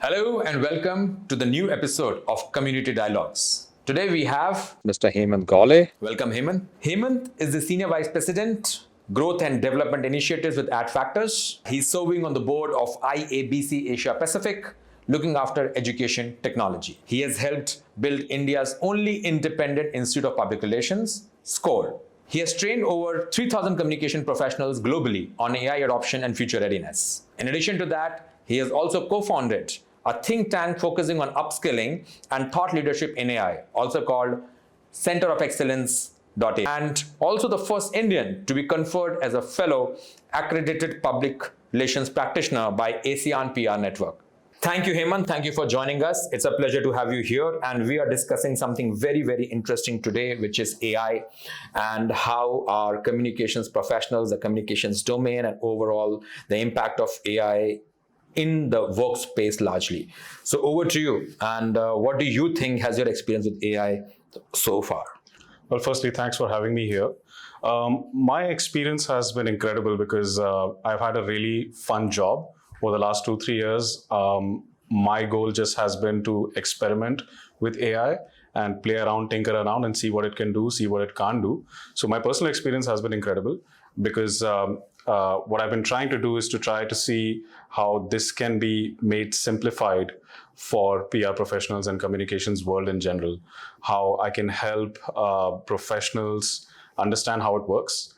Hello and welcome to the new episode of Community Dialogues. Today we have Mr. Hemant Gaule. Welcome Hemant. Hemant is the Senior Vice President, Growth and Development Initiatives with Adfactors. He's serving on the board of IABC Asia Pacific, looking after education technology. He has helped build India's only independent Institute of Public Relations, SCORE. He has trained over 3,000 communication professionals globally on AI adoption and future readiness. In addition to that, he has also co-founded a think tank focusing on upskilling and thought leadership in AI, also called Center of Excellence.ai, and also the first Indian to be conferred as a fellow accredited public relations practitioner by ASEAN PR Network. Thank you, Hemant. Thank you for joining us. It's a pleasure to have you here. And we are discussing something very, very interesting today, which is AI and how our communications professionals, the communications domain, and overall the impact of AI in the workspace largely. So over to you. And what do you think has your experience with AI so far? Well, firstly, thanks for having me here. My experience has been incredible because I've had a really fun job over the last 2-3 years. My goal just has been to experiment with AI and play around, tinker around, and see what it can do, see what it can't do. So my personal experience has been incredible because what I've been trying to do is to try to see how this can be made simplified for PR professionals and communications world in general, how I can help professionals understand how it works,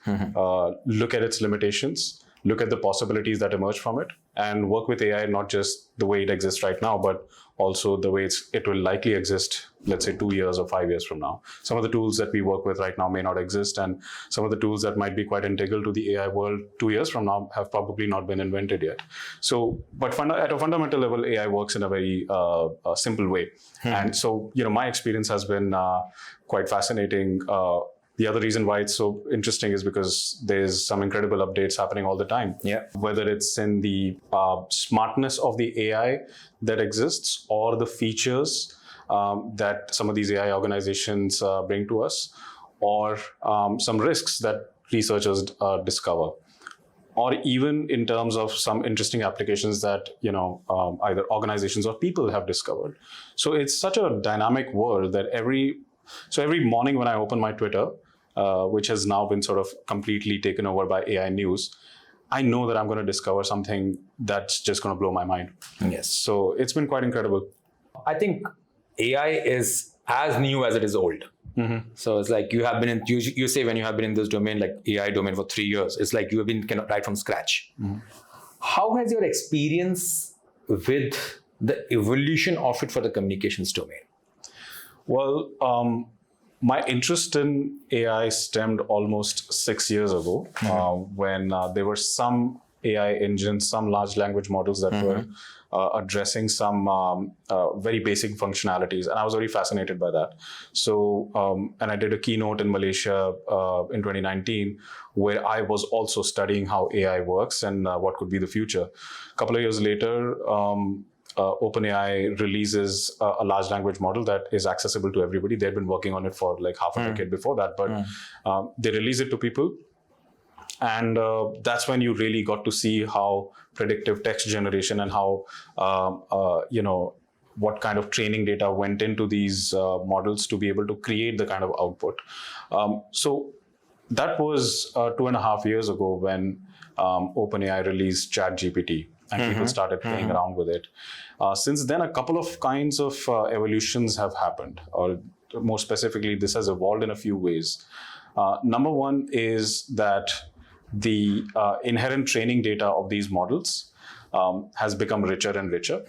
look at its limitations, look at the possibilities that emerge from it, and work with AI not just the way it exists right now, but also the way it will likely exist, let's say 2 years or 5 years from now. Some of the tools that we work with right now may not exist, and some of the tools that might be quite integral to the AI world 2 years from now have probably not been invented yet. So, but at a fundamental level, AI works in a very simple way. And so, my experience has been quite fascinating. The other reason why it's so interesting is because there's some incredible updates happening all the time. Yeah. Whether it's in the smartness of the AI that exists or the features that some of these AI organizations bring to us, or some risks that researchers discover, or even in terms of some interesting applications that either organizations or people have discovered. So it's such a dynamic world that every morning when I open my Twitter, which has now been sort of completely taken over by AI news, I know that I'm going to discover something that's just going to blow my mind. Yes. So it's been quite incredible. I think AI is as new as it is old. So it's like you say when you have been in this domain, like AI domain for 3 years, it's like you have been right from scratch. How has your experience with the evolution of it for the communications domain? Well, my interest in AI stemmed almost 6 years ago when there were some AI engines, some large language models that were addressing some very basic functionalities. And I was very fascinated by that. So, and I did a keynote in Malaysia in 2019, where I was also studying how AI works and what could be the future. A couple of years later, OpenAI releases a large language model that is accessible to everybody. They'd been working on it for like half a decade before that, but they release it to people. And that's when you really got to see how predictive text generation and how, what kind of training data went into these models to be able to create the kind of output. So that was 2.5 years ago when OpenAI released ChatGPT. And people started playing around with it. Since then, a couple of kinds of evolutions have happened, or more specifically, this has evolved in a few ways. Number one is that the inherent training data of these models has become richer and richer.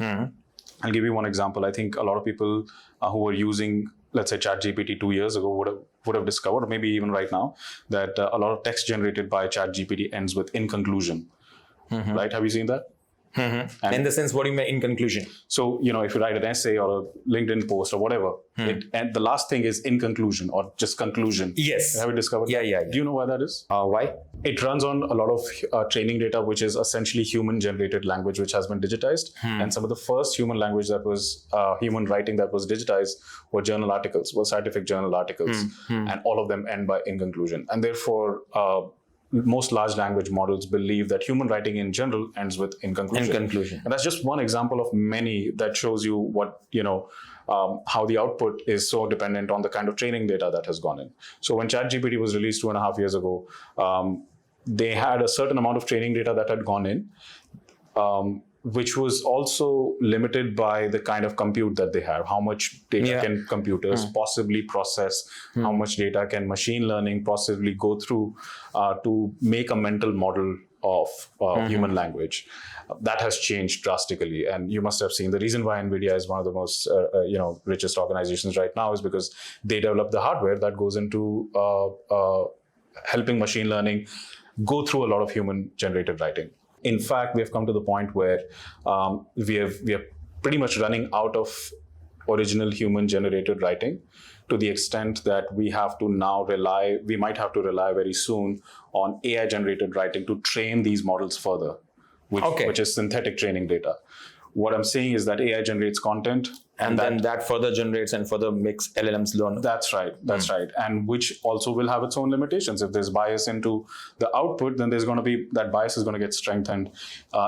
I'll give you one example. I think a lot of people who were using, let's say, ChatGPT 2 years ago would have discovered, or maybe even right now, that a lot of text generated by ChatGPT ends with "in conclusion." Right? Have you seen that? And in the sense, what do you mean in conclusion? So, if you write an essay or a LinkedIn post or whatever, and the last thing is "in conclusion" or just "conclusion." Yes. Have you discovered that? Yeah. Do you know why that is? Why? It runs on a lot of training data, which is essentially human-generated language, which has been digitized. And some of the first human language that was human writing that was digitized were journal articles, were scientific journal articles, and all of them end by "in conclusion." And therefore, most large language models believe that human writing in general ends with in conclusion. In conclusion. And that's just one example of many that shows you what, how the output is so dependent on the kind of training data that has gone in. So when ChatGPT was released 2.5 years ago, they had a certain amount of training data that had gone in, which was also limited by the kind of compute that they have. How much data can computers possibly process? How much data can machine learning possibly go through to make a mental model of human language? That has changed drastically. And you must have seen the reason why NVIDIA is one of the most richest organizations right now is because they develop the hardware that goes into helping machine learning go through a lot of human generated writing. In fact, we have come to the point where we are pretty much running out of original human generated writing, to the extent that we might have to rely very soon on AI generated writing to train these models further, which is synthetic training data. What I'm saying is that AI generates content, and then that further generates and further makes LLMs learn. That's right. And which also will have its own limitations. If there's bias into the output, then there's going to be that bias is going to get strengthened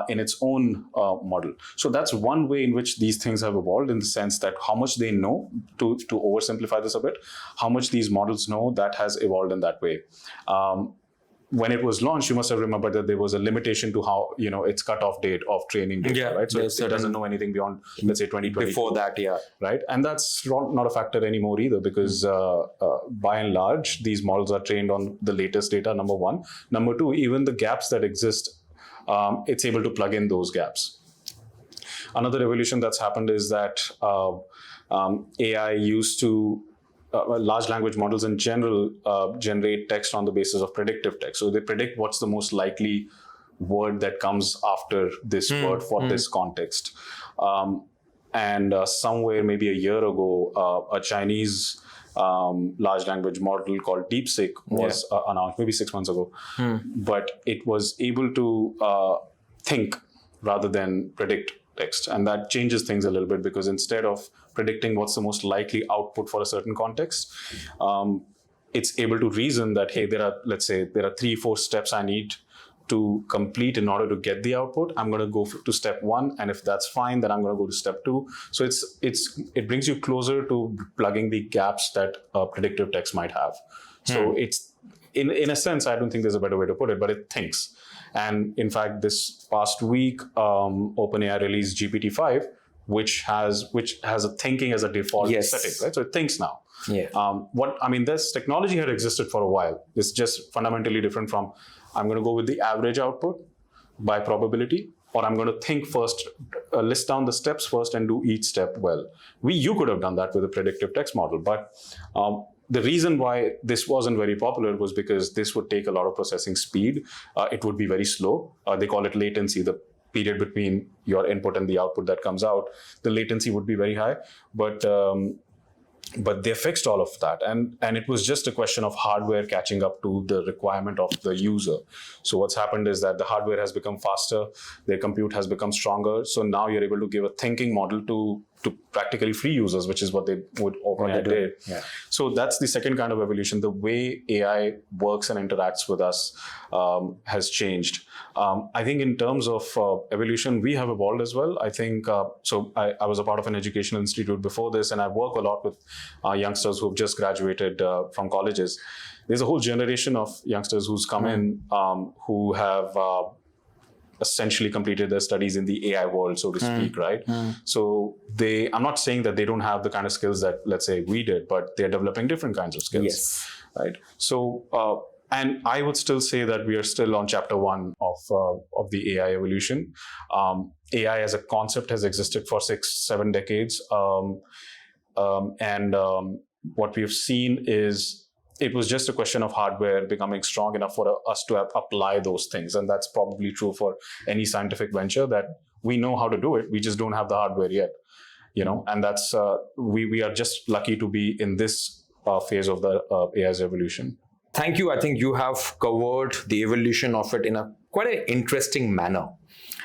in its own model. So that's one way in which these things have evolved, in the sense that how much they know, to oversimplify this a bit, how much these models know, that has evolved in that way. When it was launched, you must have remembered that there was a limitation to how, its cutoff date of training data, right? So it doesn't know anything beyond, let's say, 2020. Before that, right? And that's not a factor anymore either, because by and large, these models are trained on the latest data, number one. Number two, even the gaps that exist, it's able to plug in those gaps. Another evolution that's happened is that AI used to large language models in general generate text on the basis of predictive text. So they predict what's the most likely word that comes after this word for this context. And somewhere maybe a year ago, a Chinese large language model called DeepSeek was announced, maybe 6 months ago. But it was able to think rather than predict text. And that changes things a little bit, because instead of predicting what's the most likely output for a certain context, it's able to reason that, hey, there are 3-4 steps I need to complete in order to get the output. I'm going to go to step 1, and if that's fine, then I'm going to go to step 2. So it brings you closer to plugging the gaps that predictive text might have. So it's in a sense, I don't think there's a better way to put it, but it thinks. And in fact, this past week, OpenAI released GPT-5, which has a thinking as a default setting, right? So it thinks now. This technology had existed for a while. It's just fundamentally different from, I'm going to go with the average output by probability, or I'm going to think first, list down the steps first and do each step well. You could have done that with a predictive text model, but the reason why this wasn't very popular was because this would take a lot of processing speed. It would be very slow. They call it latency, the period between your input and the output that comes out. The latency would be very high, but they fixed all of that. And it was just a question of hardware catching up to the requirement of the user. So what's happened is that the hardware has become faster, their compute has become stronger. So now you're able to give a thinking model to practically free users, which is what they would OpenAI did. So that's the second kind of evolution. The way AI works and interacts with us has changed. I think in terms of evolution, we have evolved as well. I think, I was a part of an educational institute before this, and I work a lot with youngsters who've just graduated from colleges. There's a whole generation of youngsters who's come in who have essentially completed their studies in the AI world, so to speak, right? So I'm not saying that they don't have the kind of skills that, let's say, we did, but they're developing different kinds of skills, right? So, and I would still say that we are still on chapter 1 of the AI evolution. AI as a concept has existed for 6-7 decades. What we've seen is it was just a question of hardware becoming strong enough for us to apply those things. And that's probably true for any scientific venture, that we know how to do it. We just don't have the hardware yet, and that's, we are just lucky to be in this phase of the AI's evolution. Thank you. I think you have covered the evolution of it in quite an interesting manner,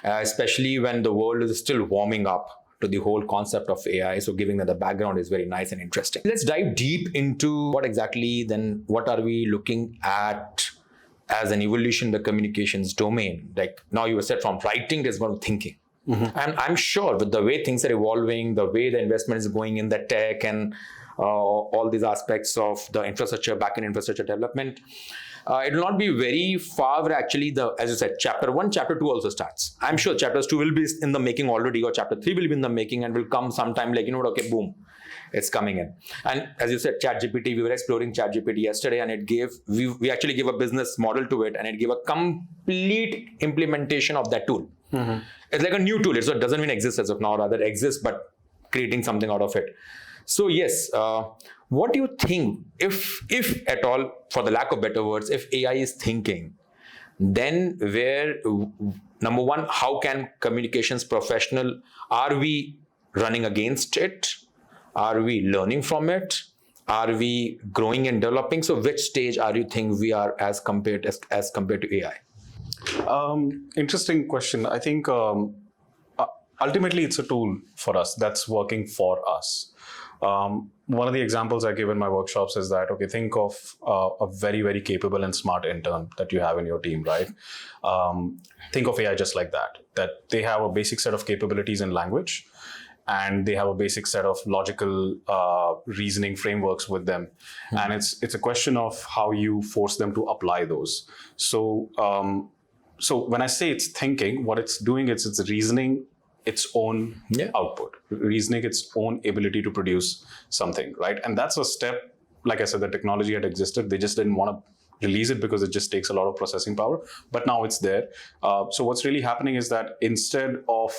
especially when the world is still warming up to the whole concept of AI. So giving that the background is very nice and interesting. Let's dive deep into what are we looking at as an evolution in the communications domain, like now you said from writing, there's going to thinking. And I'm sure with the way things are evolving, the way the investment is going in the tech and all these aspects of the infrastructure, backend infrastructure development, it will not be very far where actually as you said, chapter 1, chapter 2 also starts. I'm sure chapters 2 will be in the making already, or chapter 3 will be in the making and will come sometime like, okay, boom, it's coming in. And as you said, ChatGPT, we were exploring ChatGPT yesterday, and we actually gave a business model to it, and it gave a complete implementation of that tool. It's like a new tool. So it doesn't even exist as of now, rather exists, but creating something out of it. So yes, what do you think, if at all, for the lack of better words, if AI is thinking, then number one, how can communications professional, are we running against it? Are we learning from it? Are we growing and developing? So which stage are you think we are as compared to AI? Interesting question. I think ultimately it's a tool for us that's working for us. One of the examples I give in my workshops is that, okay, think of a very, very capable and smart intern that you have in your team, right? Think of AI just like that they have a basic set of capabilities in language, and they have a basic set of logical reasoning frameworks with them. And it's a question of how you force them to apply those. So when I say it's thinking, what it's doing is it's reasoning its own output, reasoning its own ability to produce something, right? And that's a step, like I said, the technology had existed. They just didn't want to release it because it just takes a lot of processing power, but now it's there. So what's really happening is that instead of,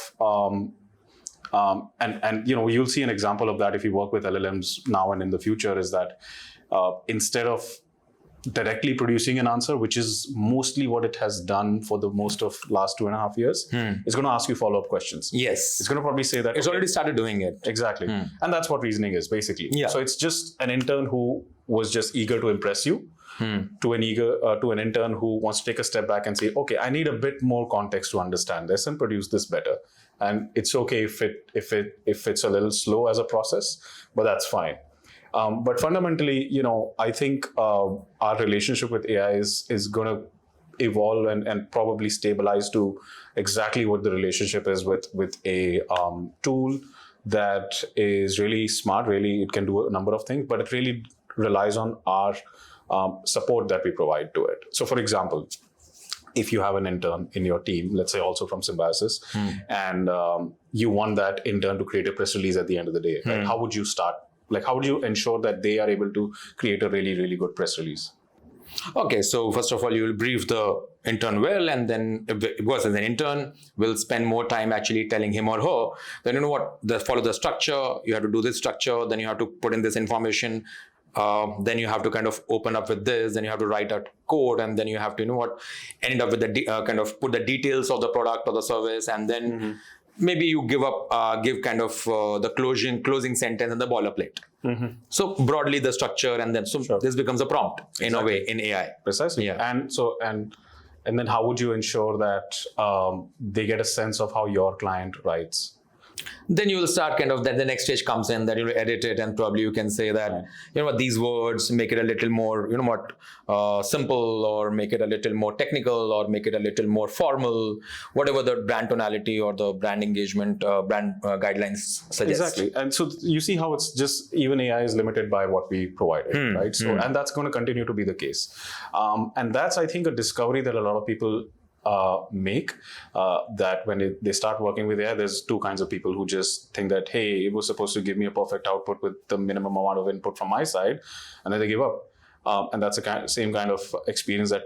you'll see an example of that if you work with LLMs now and in the future, is that instead of directly producing an answer, which is mostly what it has done for the most of last 2.5 years, it's going to ask you follow-up questions. Yes. It's going to probably say that it's already started doing it. Exactly. And that's what reasoning is basically. Yeah. So it's just an intern who was just eager to impress you, to an intern who wants to take a step back and say, okay, I need a bit more context to understand this and produce this better. And it's okay if it's a little slow as a process, but that's fine. But fundamentally, I think our relationship with AI is going to evolve and probably stabilize to exactly what the relationship is with a tool that is really smart. Really, it can do a number of things, but it really relies on our support that we provide to it. So, for example, if you have an intern in your team, let's say also from Symbiosis, and you want that intern to create a press release at the end of the day, right? How would you start? Like, how would you ensure that they are able to create a really, really good press release? Okay, so first of all, you will brief the intern well, and then because as an intern, will spend more time actually telling him or her, then you know what, follow the structure, you have to do this structure, then you have to put in this information, then you have to kind of open up with this, then you have to write a code, and then you have to, end up with the kind of put the details of the product or the service, and then maybe you give kind of the closing sentence and the boilerplate. So broadly the structure, and then this becomes a prompt in a way in AI. Precisely. Yeah. And then how would you ensure that they get a sense of how your client writes? Then you will start kind of, then the next stage comes in, that you will edit it, and probably you can say that, these words, make it a little more, simple, or make it a little more technical, or make it a little more formal, whatever the brand tonality or the brand engagement, brand guidelines suggest. Exactly. And so you see how it's just, even AI is limited by what we provided, right? So, and that's going to continue to be the case. And that's, I think, a discovery that a lot of people make, that when they start working with AI, there's two kinds of people who just think that, hey, it was supposed to give me a perfect output with the minimum amount of input from my side, and then they give up. And that's the same kind of experience that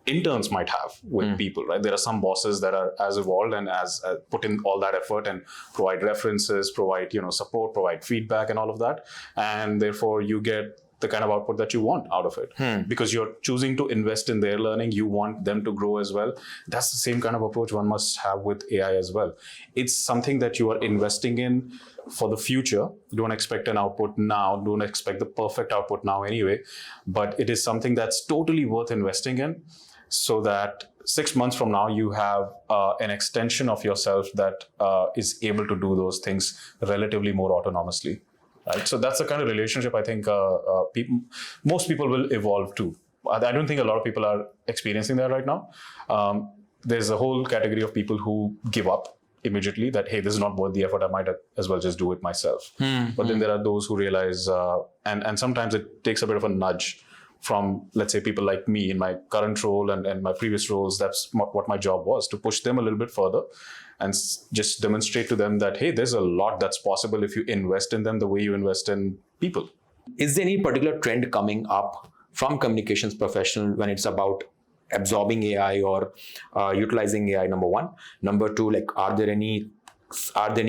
interns might have with people, right? There are some bosses that are as evolved and as put in all that effort and provide references, provide support, provide feedback and all of that, and therefore you get the kind of output that you want out of it, because you're choosing to invest in their learning. You want them to grow as well. That's the same kind of approach one must have with AI as well. It's something that you are investing in for the future. Don't expect an output now. Don't expect the perfect output now anyway, but it is something that's totally worth investing in, so that 6 months from now, you have an extension of yourself that is able to do those things relatively more autonomously. Right, so that's the kind of relationship I think most people will evolve to. I don't think a lot of people are experiencing that right now. There's a whole category of people who give up immediately that, hey, this is not worth the effort. I might as well just do it myself. But then there are those who realize, and sometimes it takes a bit of a nudge from, let's say, people like me in my current role and my previous roles. That's what my job was, to push them a little bit further and just demonstrate to them that, hey, there's a lot that's possible if you invest in them the way you invest in people. Is there any particular trend coming up from communications professional when it's about absorbing AI or utilizing AI, number one? Number two, like, are there any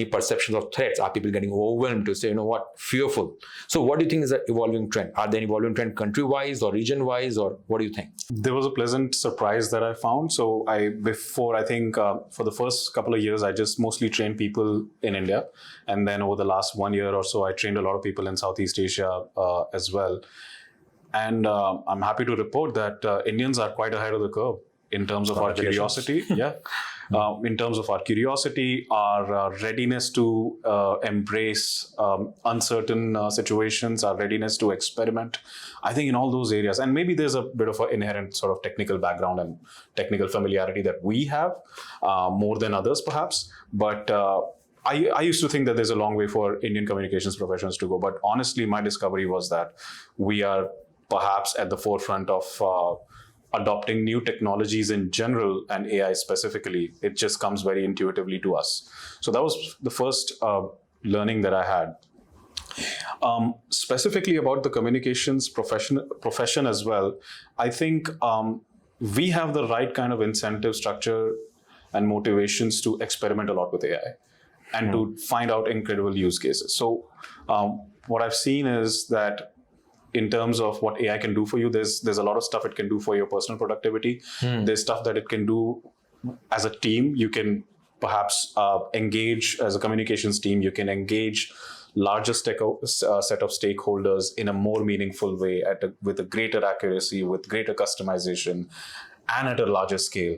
perceptions of threats? Are people getting overwhelmed to say, you know what, fearful? So what do you think is an evolving trend? Are there any evolving trend country-wise or region-wise, or what do you think? There was a pleasant surprise that I found. So for the first couple of years, I just mostly trained people in India. And then over the last 1 year or so, I trained a lot of people in Southeast Asia as well. And I'm happy to report that Indians are quite ahead of the curve in terms of our curiosity. Yeah. In terms of our curiosity, our readiness to embrace uncertain situations, our readiness to experiment. I think in all those areas, and maybe there's a bit of an inherent sort of technical background and technical familiarity that we have more than others perhaps. But I used to think that there's a long way for Indian communications professionals to go. But honestly, my discovery was that we are perhaps at the forefront of adopting new technologies in general and AI specifically. It just comes very intuitively to us. So that was the first learning that I had. Specifically about the communications profession as well, I think we have the right kind of incentive structure and motivations to experiment a lot with AI and to find out incredible use cases. So what I've seen is that in terms of what AI can do for you, there's a lot of stuff it can do for your personal productivity. There's stuff that it can do as a team. You can perhaps engage as a communications team. You can engage larger set of stakeholders in a more meaningful way, with a greater accuracy, with greater customization, and at a larger scale.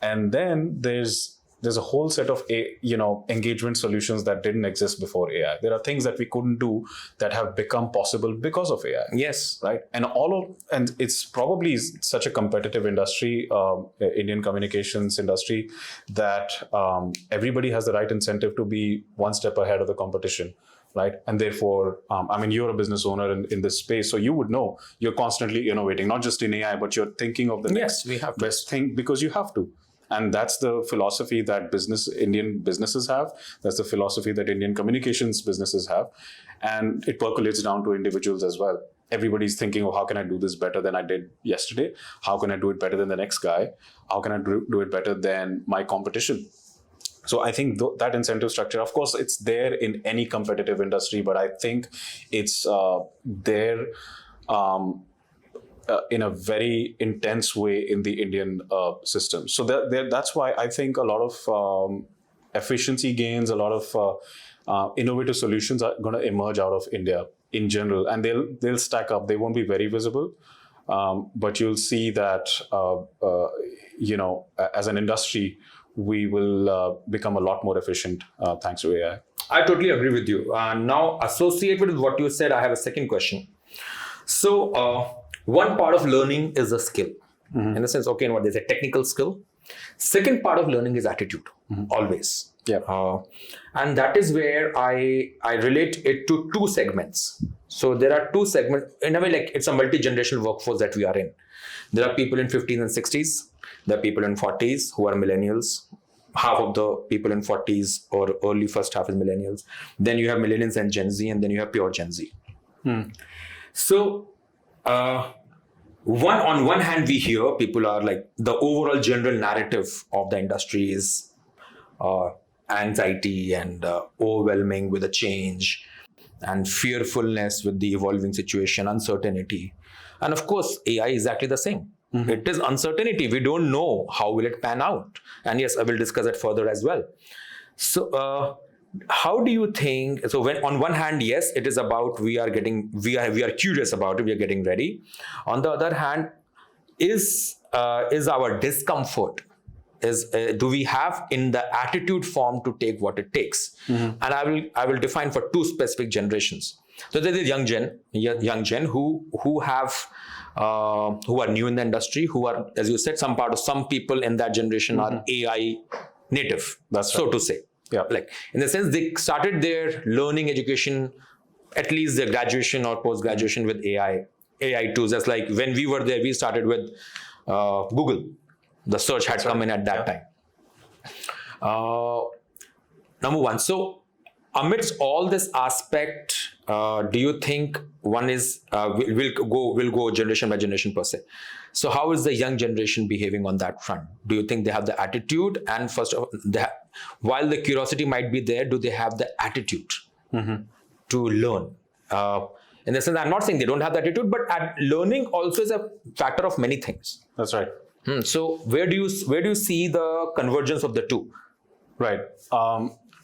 And then there's a whole set of engagement solutions that didn't exist before AI. There are things that we couldn't do that have become possible because of AI. Yes. Right. And it's probably such a competitive industry, Indian communications industry, that everybody has the right incentive to be one step ahead of the competition. Right. And therefore, you're a business owner in this space, so you would know you're constantly innovating, not just in AI, but you're thinking of the next best thing because you have to. And that's the philosophy that Indian businesses have. That's the philosophy that Indian communications businesses have. And it percolates down to individuals as well. Everybody's thinking, oh, how can I do this better than I did yesterday? How can I do it better than the next guy? How can I do it better than my competition? So I think that incentive structure, of course, it's there in any competitive industry, but I think it's there in a very intense way in the Indian system. So that's why I think a lot of efficiency gains, a lot of innovative solutions are going to emerge out of India in general, and they'll stack up. They won't be very visible, but you'll see that as an industry, we will become a lot more efficient thanks to AI. I totally agree with you. Now, associated with what you said, I have a second question. So, one part of learning is a skill. In the sense, okay, what there's a technical skill. Second part of learning is attitude, always. Yeah. And that is where I relate it to two segments. So there are two segments. In a way, like, it's a multi-generational workforce that we are in. There are people in 50s and 60s. There are people in 40s who are millennials. Half of the people in 40s or early first half is millennials. Then you have millennials and Gen Z, and then you have pure Gen Z. So, on one hand, we hear people are like, the overall general narrative of the industry is anxiety and overwhelming with the change and fearfulness with the evolving situation, uncertainty. And of course, AI is exactly the same. It is uncertainty. We don't know how will it pan out. And yes, I will discuss it further as well. So, how do you think? So, when on one hand, yes, it is about we are curious about it. We are getting ready. On the other hand, is our discomfort? Do we have in the attitude form to take what it takes? And I will define for two specific generations. So there's a young gen who are new in the industry, who are, as you said, some people in that generation are AI native, so to say. Yeah. Like in the sense they started their learning education, at least their graduation or post-graduation with AI tools. Just like when we were there, we started with Google. The search had come in at that time. Number one. So amidst all this aspect, do you think one is will go generation by generation per se? So how is the young generation behaving on that front? Do you think they have the attitude? And first of all, while the curiosity might be there, do they have the attitude to learn? In the sense, I'm not saying they don't have the attitude, but learning also is a factor of many things. That's right. So where do you see the convergence of the two? Right.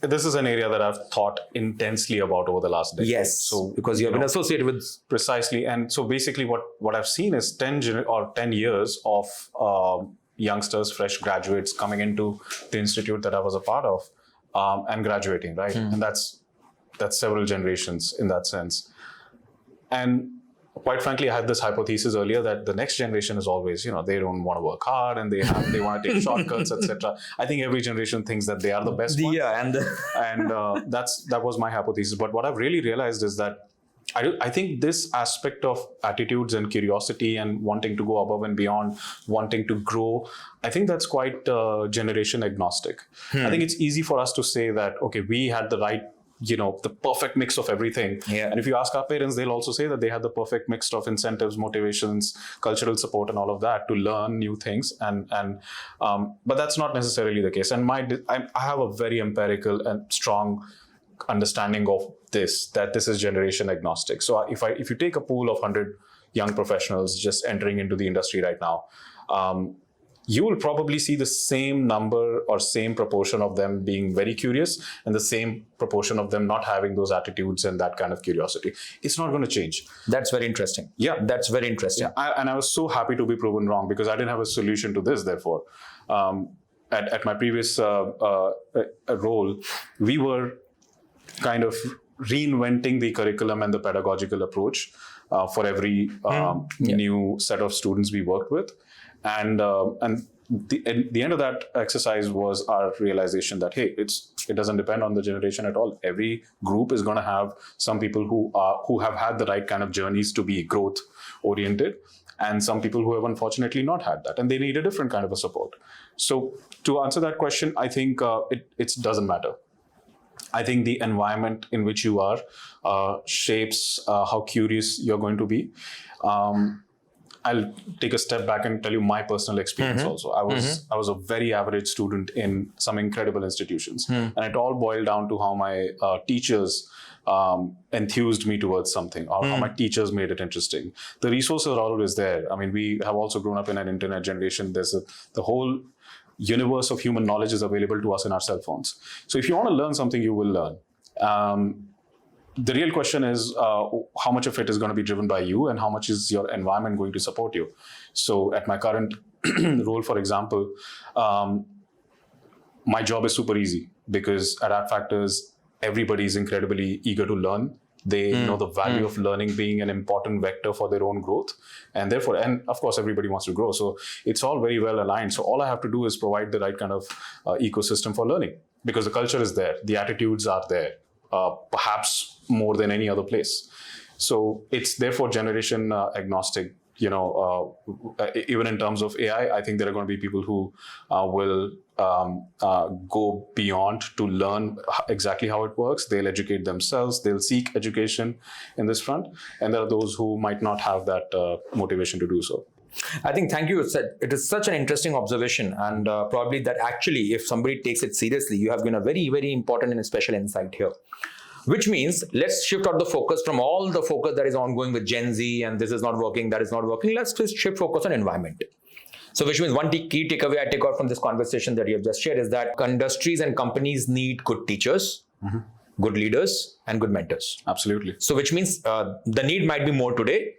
This is an area that I've thought intensely about over the last decade. Yes. So because you have been associated with precisely, and so basically, what I've seen is 10 years of youngsters, fresh graduates coming into the institute that I was a part of, and graduating, right? And that's several generations in that sense. And quite frankly, I had this hypothesis earlier that the next generation is always, they don't want to work hard and they want to take shortcuts, etc. I think every generation thinks that they are the best one. Yeah, and that was my hypothesis. But what I've really realized is that I think this aspect of attitudes and curiosity and wanting to go above and beyond, wanting to grow, I think that's quite generation agnostic. I think it's easy for us to say that, okay, we had the right, the perfect mix of everything. Yeah. And if you ask our parents, they'll also say that they had the perfect mix of incentives, motivations, cultural support, and all of that to learn new things. But that's not necessarily the case. And I have a very empirical and strong understanding of that this is generation agnostic. So if you take a pool of 100 young professionals just entering into the industry right now, you will probably see the same number or same proportion of them being very curious and the same proportion of them not having those attitudes and that kind of curiosity. It's not going to change. That's very interesting. Yeah. That's very interesting. Yeah. I was so happy to be proven wrong because I didn't have a solution to this, therefore. At my previous role, we were kind of reinventing the curriculum and the pedagogical approach for every new set of students we worked with. And the end of that exercise was our realization that, hey, it doesn't depend on the generation at all. Every group is going to have some people who have had the right kind of journeys to be growth oriented, and some people who have unfortunately not had that, and they need a different kind of a support. So to answer that question, I think it doesn't matter. I think the environment in which you are shapes how curious you're going to be. I'll take a step back and tell you my personal experience also. I was a very average student in some incredible institutions. And it all boiled down to how my teachers enthused me towards something, or how my teachers made it interesting. The resources are always there. I mean, we have also grown up in an internet generation. There's the whole universe of human knowledge is available to us in our cell phones. So if you want to learn something, you will learn. The real question is how much of it is going to be driven by you and how much is your environment going to support you. So at my current role, for example, my job is super easy because at Adfactors, everybody is incredibly eager to learn. They know the value of learning being an important vector for their own growth. And therefore, and of course, everybody wants to grow. So it's all very well aligned. So all I have to do is provide the right kind of ecosystem for learning because the culture is there. The attitudes are there, perhaps more than any other place. So it's therefore generation agnostic. Even in terms of AI, I think there are going to be people who will go beyond to learn exactly how it works. They'll educate themselves. They'll seek education in this front. And there are those who might not have that motivation to do so. I think, thank you. It is such an interesting observation, and probably that actually, if somebody takes it seriously, you have given a very, very important and special insight here. Which means, let's shift out the focus from all the focus that is ongoing with Gen Z and this is not working, that is not working. Let's just shift focus on environment. So which means one key takeaway I take out from this conversation that you have just shared is that industries and companies need good teachers, good leaders, and good mentors. Absolutely. So which means the need might be more today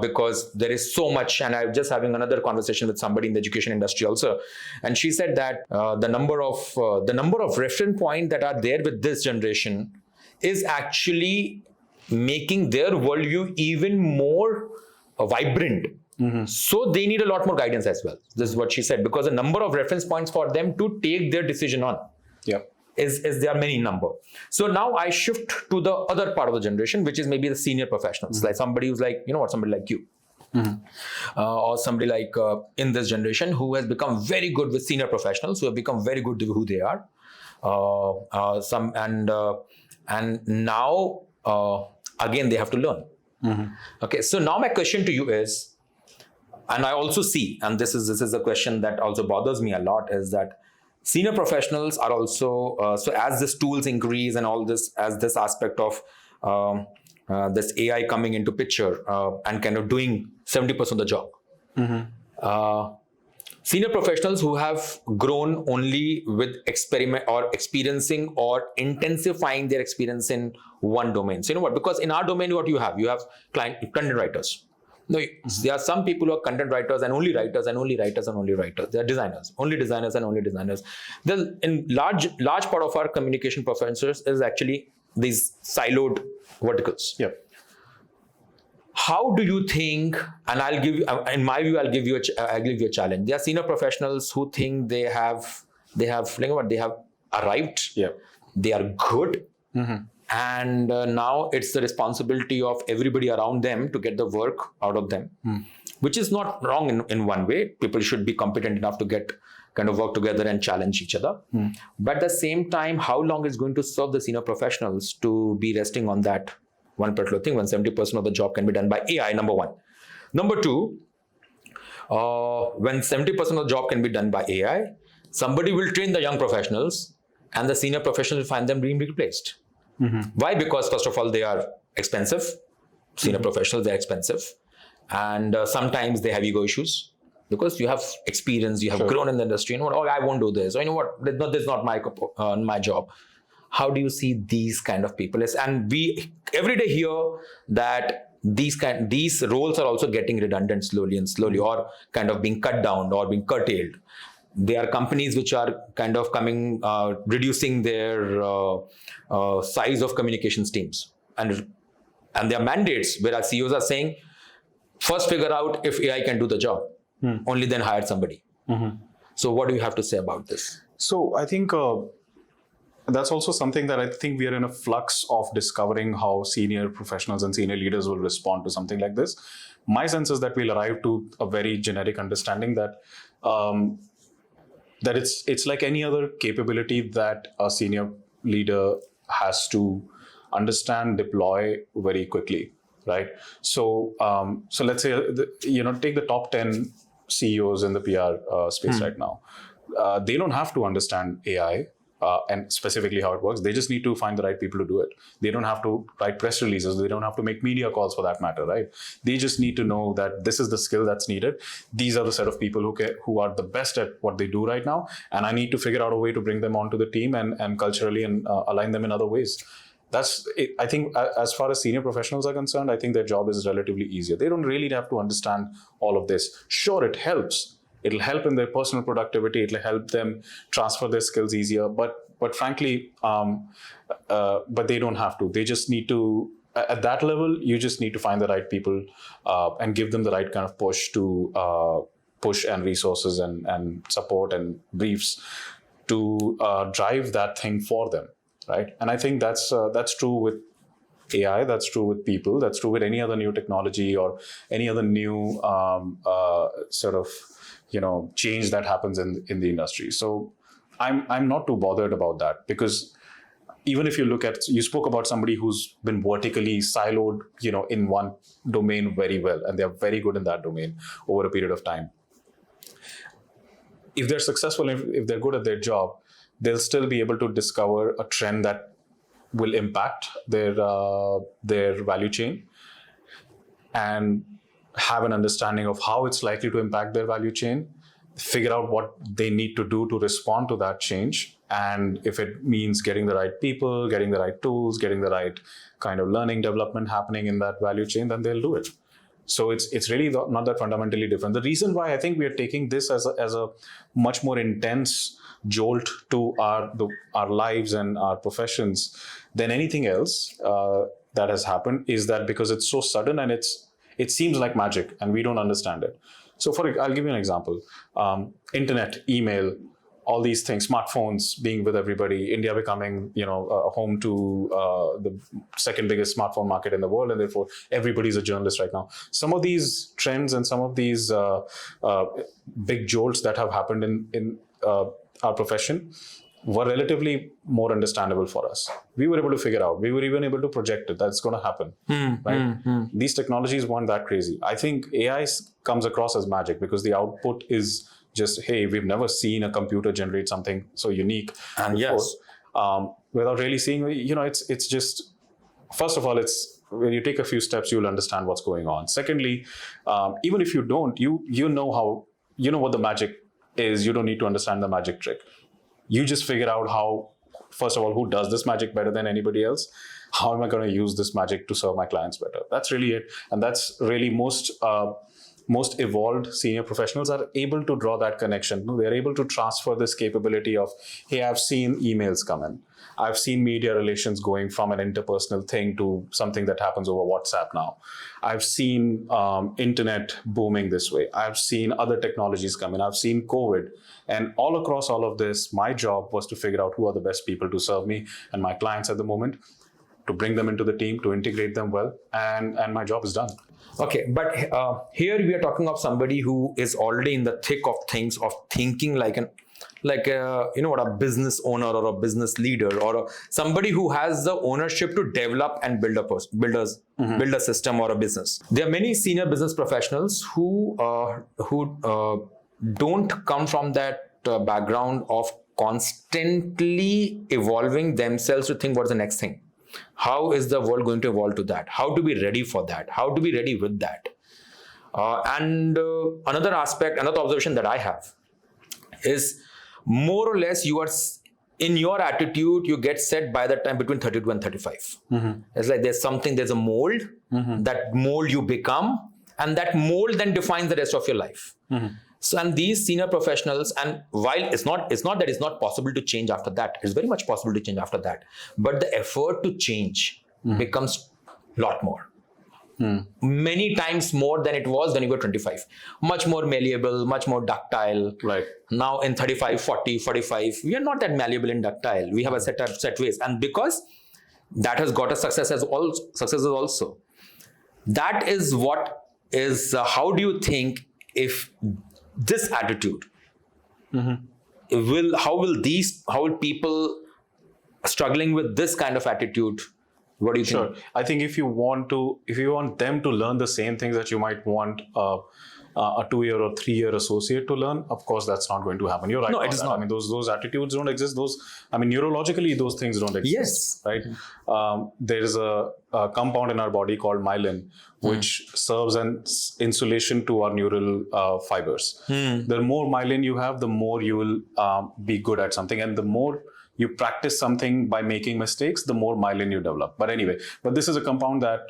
because there is so much. And I was just having another conversation with somebody in the education industry also, and she said that the number of reference points that are there with this generation is actually making their worldview even more vibrant. So they need a lot more guidance as well. This is what she said, because the number of reference points for them to take their decision on is there are many number. So now I shift to the other part of the generation, which is maybe the senior professionals, like somebody who's like, somebody like you. Or somebody like in this generation who has become very good with senior professionals, who have become very good with who they are. And now again they have to learn. Okay, so now my question to you is, and I also see, and this is a question that also bothers me a lot, is that senior professionals are also so as these tools increase and all this, as this aspect of this AI coming into picture and kind of doing 70% of the job. Senior professionals who have grown only with experiment or experiencing or intensifying their experience in one domain. So you know what? Because in our domain, what you have content writers. No, there are some people who are content writers and only writers and only writers and only writers. They are designers, only designers and only designers. Then in large part of our communication professors is actually these siloed verticals. How do you think, and I'll give you, in my view, I'll give you a challenge. There are senior professionals who think they have arrived. They are good. And now it's the responsibility of everybody around them to get the work out of them, which is not wrong in one way. People should be competent enough to get kind of work together and challenge each other. But at the same time, how long is going to serve the senior professionals to be resting on that one particular thing when 70% of the job can be done by AI, number one. Number two, when 70% of the job can be done by AI, somebody will train the young professionals and the senior professionals will find them being replaced. Why? Because first of all, they are expensive. Senior professionals, they're expensive. And sometimes they have ego issues because you have experience, you have grown in the industry. I won't do this. Or this is not my job. How do you see these kind of people? And we every day hear that these roles are also getting redundant slowly, or kind of being cut down or being curtailed. There are companies which are kind of reducing their size of communications teams, and there are mandates where our CEOs are saying, first figure out if AI can do the job, only then hire somebody. So what do you have to say about this? So I think that's also something that I think we are in a flux of discovering how senior professionals and senior leaders will respond to something like this. My sense is that we'll arrive to a very generic understanding that that it's like any other capability that a senior leader has to understand, deploy very quickly, right? So let's say take the top 10 CEOs in the PR space right now. They don't have to understand AI and specifically how it works. They just need to find the right people to do it. They don't have to write press releases. They don't have to make media calls for that matter, right? They just need to know that this is the skill that's needed. These are the set of people who are the best at what they do right now. And I need to figure out a way to bring them onto the team and culturally and align them in other ways. That's it. I think as far as senior professionals are concerned, I think their job is relatively easier. They don't really have to understand all of this. Sure, it helps. It'll help in their personal productivity. It'll help them transfer their skills easier. But frankly, but they don't have to. They just need to, at that level, you just need to find the right people and give them the right kind of push and resources and support and briefs to drive that thing for them, right? And I think that's true with AI, that's true with people, that's true with any other new technology or any other new sort of change that happens in the industry. So I'm not too bothered about that, because even if you spoke about somebody who's been vertically siloed, in one domain very well, and they're very good in that domain over a period of time. If they're successful, if they're good at their job, they'll still be able to discover a trend that will impact their value chain and have an understanding of how it's likely to impact their value chain, figure out what they need to do to respond to that change. And if it means getting the right people, getting the right tools, getting the right kind of learning development happening in that value chain, then they'll do it. So it's really not that fundamentally different. The reason why I think we are taking this as a much more intense jolt to our lives and our professions than anything else, that has happened is that because it's so sudden and it seems like magic and we don't understand it. So I'll give you an example. Internet, email, all these things, smartphones being with everybody, India becoming, a home to the second biggest smartphone market in the world, and therefore everybody's a journalist right now. Some of these trends and some of these big jolts that have happened in our profession were relatively more understandable for us. We were able to figure out, we were even able to project it, that's going to happen, right? These technologies weren't that crazy. I think AI comes across as magic because the output is just, hey, we've never seen a computer generate something so unique. And before. yes, Without really seeing, it's just, first of all, it's when you take a few steps, you'll understand what's going on. Secondly, even if you don't, you know what the magic is. You don't need to understand the magic trick. You just figure out how, first of all, who does this magic better than anybody else? How am I going to use this magic to serve my clients better? That's really it. And that's really most evolved senior professionals are able to draw that connection. They're able to transfer this capability of, hey, I've seen emails come in. I've seen media relations going from an interpersonal thing to something that happens over WhatsApp now. I've seen internet booming this way. I've seen other technologies come in. I've seen COVID. And all across all of this, my job was to figure out who are the best people to serve me and my clients at the moment, to bring them into the team, to integrate them well, and my job is done. Okay, but here we are talking of somebody who is already in the thick of things, of thinking like a business owner or a business leader, or somebody who has the ownership to develop and build a system or a business. There are many senior business professionals who don't come from that background of constantly evolving themselves to think what's the next thing. How is the world going to evolve to that? How to be ready for that? How to be ready with that? Another observation that I have is more or less in your attitude, you get set by the time between 32 and 35. It's like there's a mold, that mold you become, and that mold then defines the rest of your life. So, and these senior professionals, and while it's not that it's not possible to change after that, it's very much possible to change after that. But the effort to change becomes a lot more. Many times more than it was when you were 25. Much more malleable, much more ductile. Right. Now in 35, 40, 45, we are not that malleable and ductile. We have a set ways. And because that has got us successes also. That is what is, how do you think if this attitude how will people struggling with this kind of attitude, what do you think? Sure. I think if you want them to learn the same things that you might want a 2-year or 3-year associate to learn, of course that's not going to happen. You're right. No, it is not. I mean, those attitudes don't exist. Neurologically those things don't exist. Yes. Right. There is a compound in our body called myelin, which serves as insulation to our neural fibers. The more myelin you have, the more you will be good at something, and the more you practice something by making mistakes, the more myelin you develop. But this is a compound that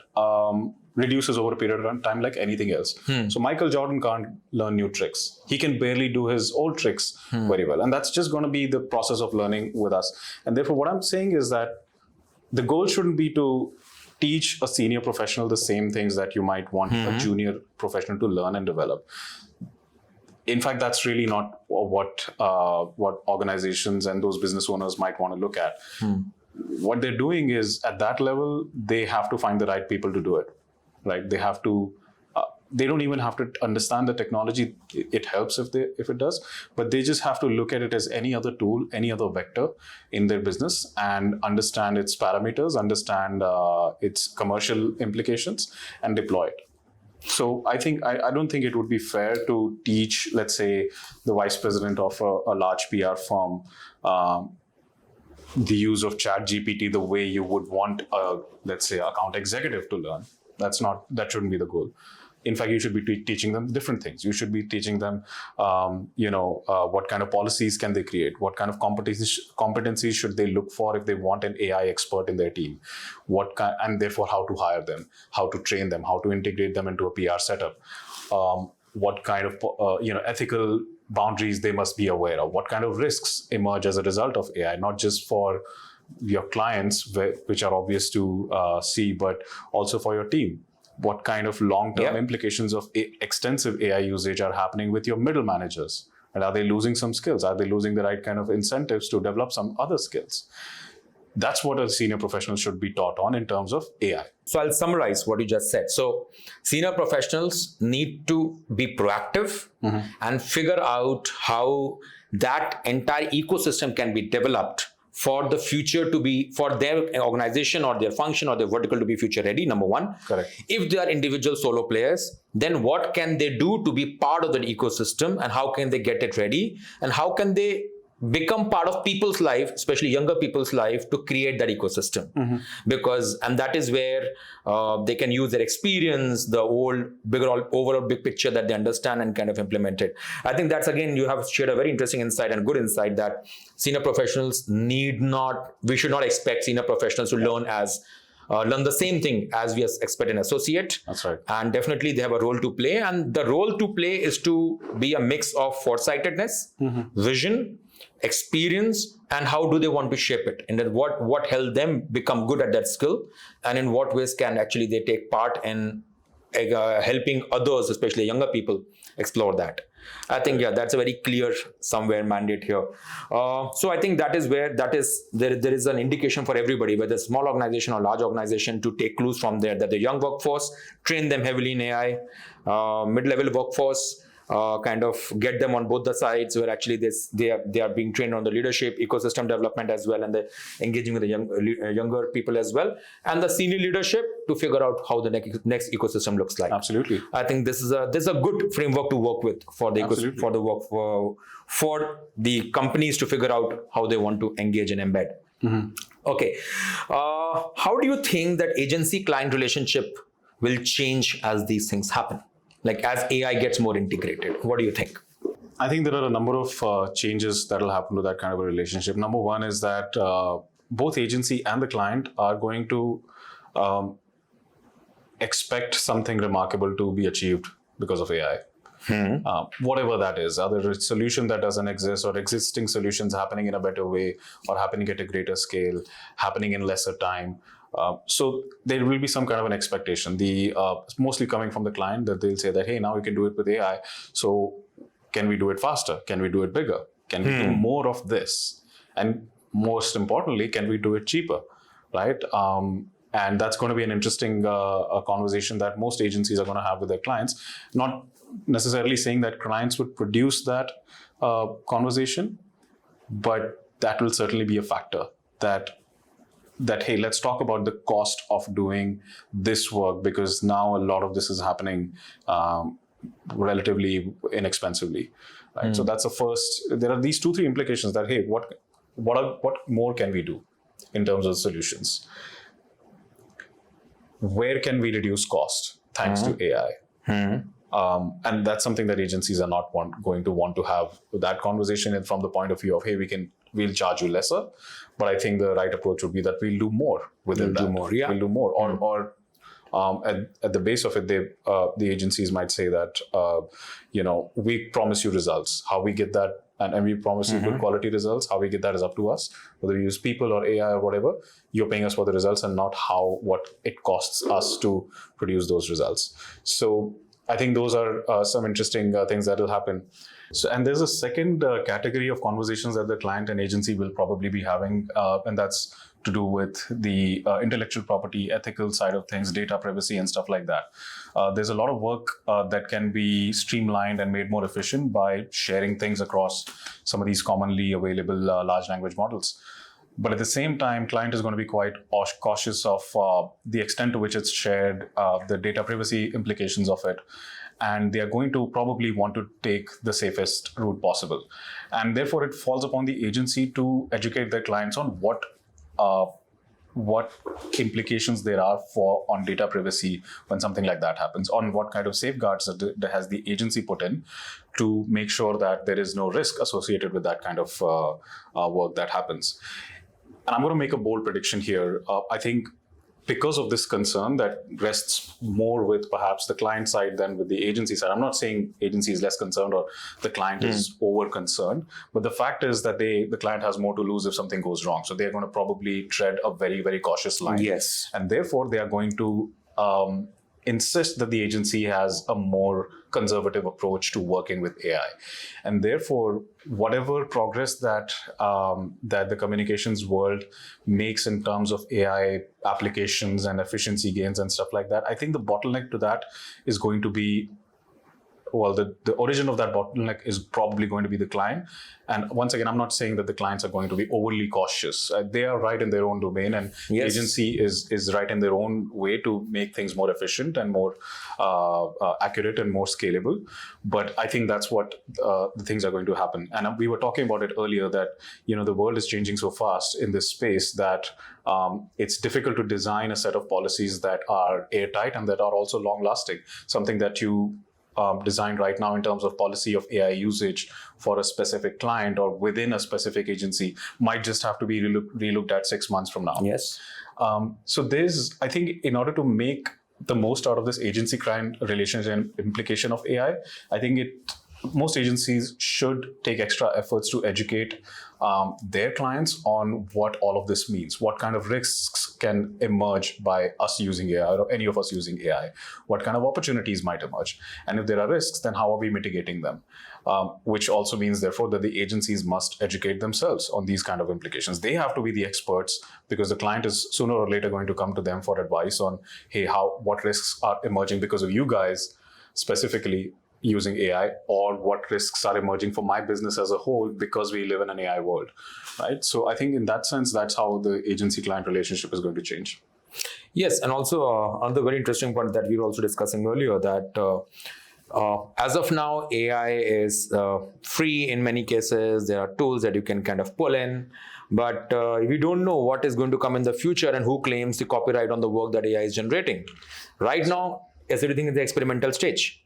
reduces over a period of time like anything else. So Michael Jordan can't learn new tricks. He can barely do his old tricks very well. And that's just going to be the process of learning with us. And therefore, what I'm saying is that the goal shouldn't be to teach a senior professional the same things that you might want a junior professional to learn and develop. In fact, that's really not what organizations and those business owners might want to look at. What they're doing is, at that level, they have to find the right people to do it. Right? They have to. They don't even have to understand the technology. It helps if it does, but they just have to look at it as any other tool, any other vector in their business, and understand its parameters, understand its commercial implications, and deploy it. So I don't think it would be fair to teach, let's say, the vice president of a large PR firm the use of ChatGPT the way you would want a, let's say, account executive to learn. That shouldn't be the goal. In fact, you should be teaching them different things. You should be teaching them, what kind of policies can they create? What kind of competencies should they look for if they want an AI expert in their team? And therefore, how to hire them, how to train them, how to integrate them into a PR setup. What kind of ethical boundaries they must be aware of. What kind of risks emerge as a result of AI, not just for your clients, which are obvious to see, but also for your team. What kind of long-term implications of extensive AI usage are happening with your middle managers? And are they losing some skills? Are they losing the right kind of incentives to develop some other skills? That's what a senior professional should be taught on in terms of AI. So I'll summarize what you just said. So senior professionals need to be proactive and figure out how that entire ecosystem can be developed for the future to be, for their organization or their function or their vertical to be future ready, number one. Correct. If they are individual solo players, then what can they do to be part of that ecosystem, and how can they get it ready, and how can they become part of people's life, especially younger people's life, to create that ecosystem. Because, and that is where they can use their experience, the overall big picture that they understand, and kind of implement it. I think that's, again, you have shared a very interesting insight and good insight that senior professionals we should not expect senior professionals to learn the same thing as we expect an associate. That's right. And definitely they have a role to play. And the role to play is to be a mix of foresightedness, vision, experience, and how do they want to shape it, and then what help them become good at that skill, and in what ways can actually they take part in helping others, especially younger people, explore that. I think that's a very clear somewhere mandate here. So I think that is where there is an indication for everybody, whether small organization or large organization, to take clues from there, that the young workforce, train them heavily in AI, mid-level workforce, kind of get them on both the sides, where actually they are being trained on the leadership, ecosystem development as well, and the engaging with the younger people as well, and the senior leadership to figure out how the next ecosystem looks like. Absolutely. I think this is a good framework to work with for the for the companies to figure out how they want to engage and embed. Okay, how do you think that agency-client relationship will change as these things happen? Like as AI gets more integrated, what do you think? I think there are a number of changes that will happen to that kind of a relationship. Number one is that both agency and the client are going to expect something remarkable to be achieved because of AI. Whatever that is, either it's a solution that doesn't exist, or existing solutions happening in a better way, or happening at a greater scale, happening in lesser time. So there will be some kind of an expectation, mostly coming from the client, that they'll say that, hey, now we can do it with AI. So can we do it faster? Can we do it bigger? Can we do more of this? And most importantly, can we do it cheaper? Right? And that's going to be an interesting conversation that most agencies are going to have with their clients. Not necessarily saying that clients would produce that conversation, but that will certainly be a factor that, hey, let's talk about the cost of doing this work, because now a lot of this is happening relatively inexpensively. Right? So that's the first. There are these 2-3 implications that, hey, what more can we do in terms of solutions? Where can we reduce cost thanks to AI? And that's something that agencies are not going to want to have that conversation from the point of view of, hey, we'll charge you lesser. But I think the right approach would be that we'll do more within that. We'll do more. Or at the base of it, the agencies might say that, we promise you results. How we get that, and we promise you good quality results. How we get that is up to us. Whether we use people or AI or whatever, you're paying us for the results, and not what it costs us to produce those results. So I think those are some interesting things that will happen. So, and there's a second category of conversations that the client and agency will probably be having, and that's to do with the intellectual property, ethical side of things, data privacy, and stuff like that. There's a lot of work that can be streamlined and made more efficient by sharing things across some of these commonly available large language models. But at the same time, client is going to be quite cautious of the extent to which it's shared, the data privacy implications of it. And they are going to probably want to take the safest route possible. And therefore, it falls upon the agency to educate their clients on what implications there are on data privacy when something like that happens, on what kind of safeguards that has the agency put in to make sure that there is no risk associated with that kind of work that happens. And I'm going to make a bold prediction here. I think because of this concern that rests more with perhaps the client side than with the agency side. I'm not saying agency is less concerned or the client is over concerned, but the fact is that the client has more to lose if something goes wrong. So they're going to probably tread a very, very cautious line. Yes. And therefore, they are going to insist that the agency has a more conservative approach to working with AI. And therefore, whatever progress that that the communications world makes in terms of AI applications and efficiency gains and stuff like that, I think the bottleneck to that is going to be, well, the origin of that bottleneck is probably going to be the client. And once again, I'm not saying that the clients are going to be overly cautious. They are right in their own domain, and the agency is right in their own way to make things more efficient and more accurate and more scalable. But I think that's what the things are going to happen. And we were talking about it earlier that, the world is changing so fast in this space that it's difficult to design a set of policies that are airtight and that are also long lasting. Something that you designed right now in terms of policy of AI usage for a specific client or within a specific agency might just have to be relooked at 6 months from now. Yes. So I think in order to make the most out of this agency-client relationship and implication of AI, I think most agencies should take extra efforts to educate their clients on what all of this means. What kind of risks can emerge by us using AI or any of us using AI? What kind of opportunities might emerge? And if there are risks, then how are we mitigating them? Which also means, therefore, that the agencies must educate themselves on these kind of implications. They have to be the experts because the client is sooner or later going to come to them for advice on, hey, what risks are emerging because of you guys specifically using AI, or what risks are emerging for my business as a whole because we live in an AI world, right? So I think in that sense, that's how the agency-client relationship is going to change. Yes, and also on the very interesting point that we were also discussing earlier, that as of now, AI is free in many cases. There are tools that you can kind of pull in, but we don't know what is going to come in the future and who claims the copyright on the work that AI is generating. Right now, everything is in the experimental stage.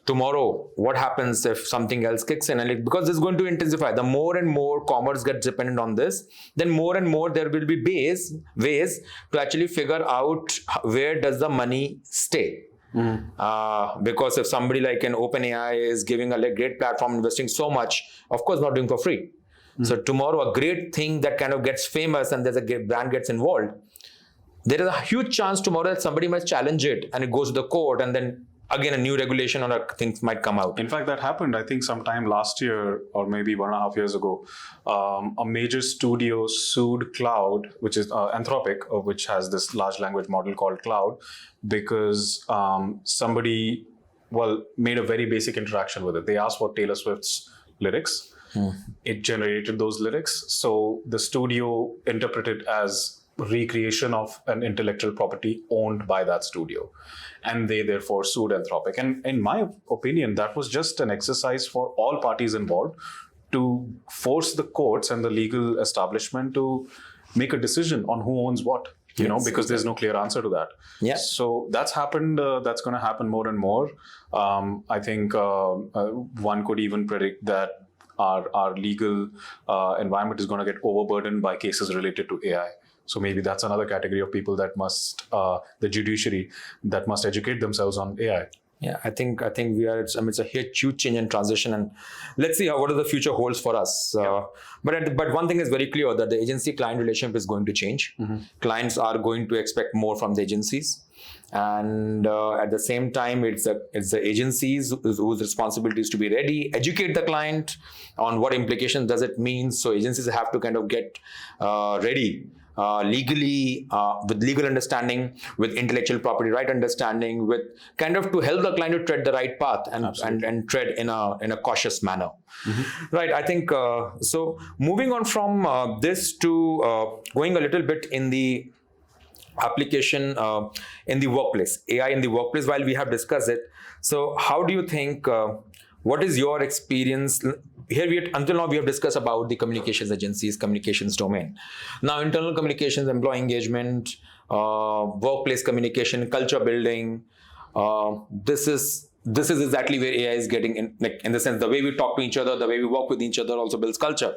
Tomorrow, what happens if something else kicks in? And because it's going to intensify, the more and more commerce gets dependent on this, then more and more there will be ways to actually figure out where does the money stay. Because if somebody like an OpenAI is giving a great platform, investing so much, of course not doing for free. So tomorrow, a great thing that kind of gets famous and there's a great brand gets involved, there is a huge chance tomorrow that somebody might challenge it and it goes to the court, and then again, a new regulation or things might come out. In fact, that happened, I think, sometime last year or maybe 1.5 years ago. A major studio sued Cloud, which is Anthropic, which has this large language model called Cloud, because somebody, made a very basic interaction with it. They asked for Taylor Swift's lyrics. It generated those lyrics. So the studio interpreted as recreation of an intellectual property owned by that studio, and they therefore sued Anthropic. And in my opinion, that was just an exercise for all parties involved to force the courts and the legal establishment to make a decision on who owns what, because there's no clear answer to that. So that's happened. That's going to happen more and more. I think one could even predict that our legal environment is going to get overburdened by cases related to AI. So maybe that's another category of people that must, the judiciary, that must educate themselves on AI. Yeah, I think we are. It's a huge change and transition, and let's see what the future holds for us. But one thing is very clear, that the agency-client relationship is going to change. Clients are going to expect more from the agencies, and at the same time, it's the agencies whose responsibility is to be ready, educate the client on what implications does it mean. So agencies have to kind of get ready. Legally, with legal understanding, with intellectual property right understanding, with kind of to help the client to tread the right path and tread in a cautious manner. Right. I think so. Moving on from this to going a little bit in the application in the workplace, AI in the workplace. While we have discussed it, so how do you think? What is your experience? Here, until now, we have discussed about the communications agencies, communications domain. Now, internal communications, employee engagement, workplace communication, culture building. This is exactly where AI is getting in the sense the way we talk to each other, the way we work with each other also builds culture.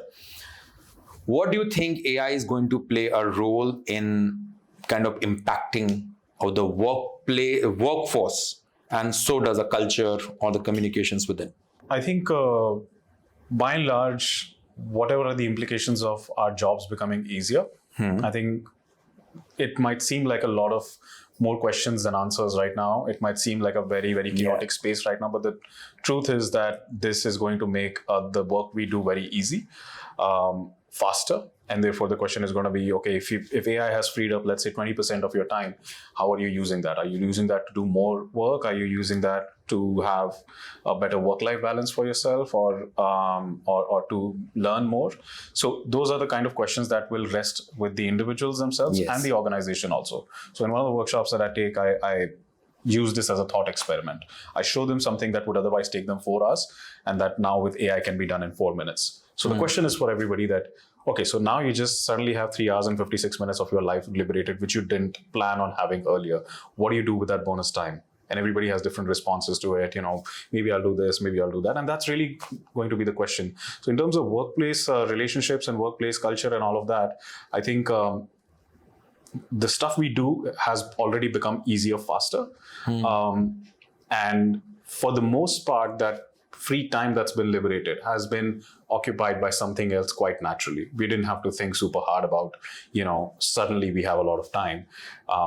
What do you think AI is going to play a role in kind of impacting of the workforce, and so does the culture or the communications within? I think by and large, whatever are the implications of our jobs becoming easier, I think it might seem like a lot of more questions than answers right now. It might seem like a very, very chaotic space right now, but the truth is that this is going to make the work we do very easy, faster. And therefore, the question is going to be, okay, if AI has freed up, let's say 20% of your time, how are you using that? Are you using that to do more work? Are you using that to have a better work-life balance for yourself, or to learn more? So those are the kind of questions that will rest with the individuals themselves and the organization also. So in one of the workshops that I take, I use this as a thought experiment. I show them something that would otherwise take them 4 hours, and that now with AI can be done in 4 minutes. So the question is for everybody that, okay, so now you just suddenly have 3 hours and 56 minutes of your life liberated, which you didn't plan on having earlier. What do you do with that bonus time? And everybody has different responses to it. Maybe I'll do this, maybe I'll do that. And that's really going to be the question. So in terms of workplace relationships and workplace culture and all of that, I think the stuff we do has already become easier, faster. And for the most part, that free time that's been liberated has been occupied by something else quite naturally. We didn't have to think super hard about, suddenly we have a lot of time.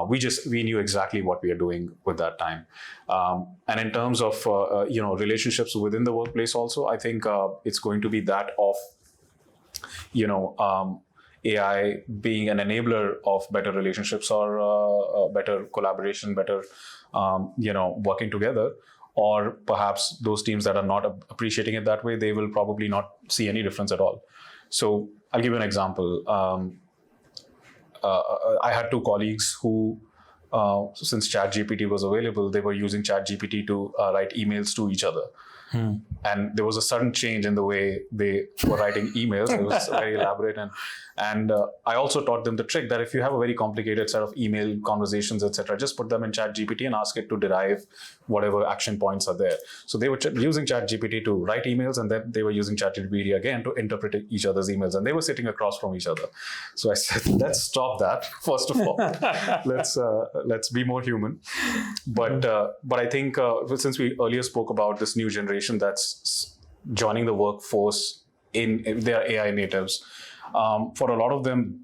We knew exactly what we are doing with that time. And in terms of, relationships within the workplace also, I think it's going to be that of, AI being an enabler of better relationships, or better collaboration, better, working together. Or perhaps those teams that are not appreciating it that way, they will probably not see any difference at all. So I'll give you an example. I had 2 colleagues who, since ChatGPT was available, they were using ChatGPT to write emails to each other. And there was a sudden change in the way they were writing emails. It was very elaborate. And I also taught them the trick that if you have a very complicated set of email conversations, etc., just put them in ChatGPT and ask it to derive whatever action points are there. So they were using ChatGPT to write emails, and then they were using ChatGPT again to interpret each other's emails, and they were sitting across from each other. So I said, let's stop that, first of all. Let's be more human. But I think since we earlier spoke about this new generation that's joining the workforce, they are AI natives. For a lot of them,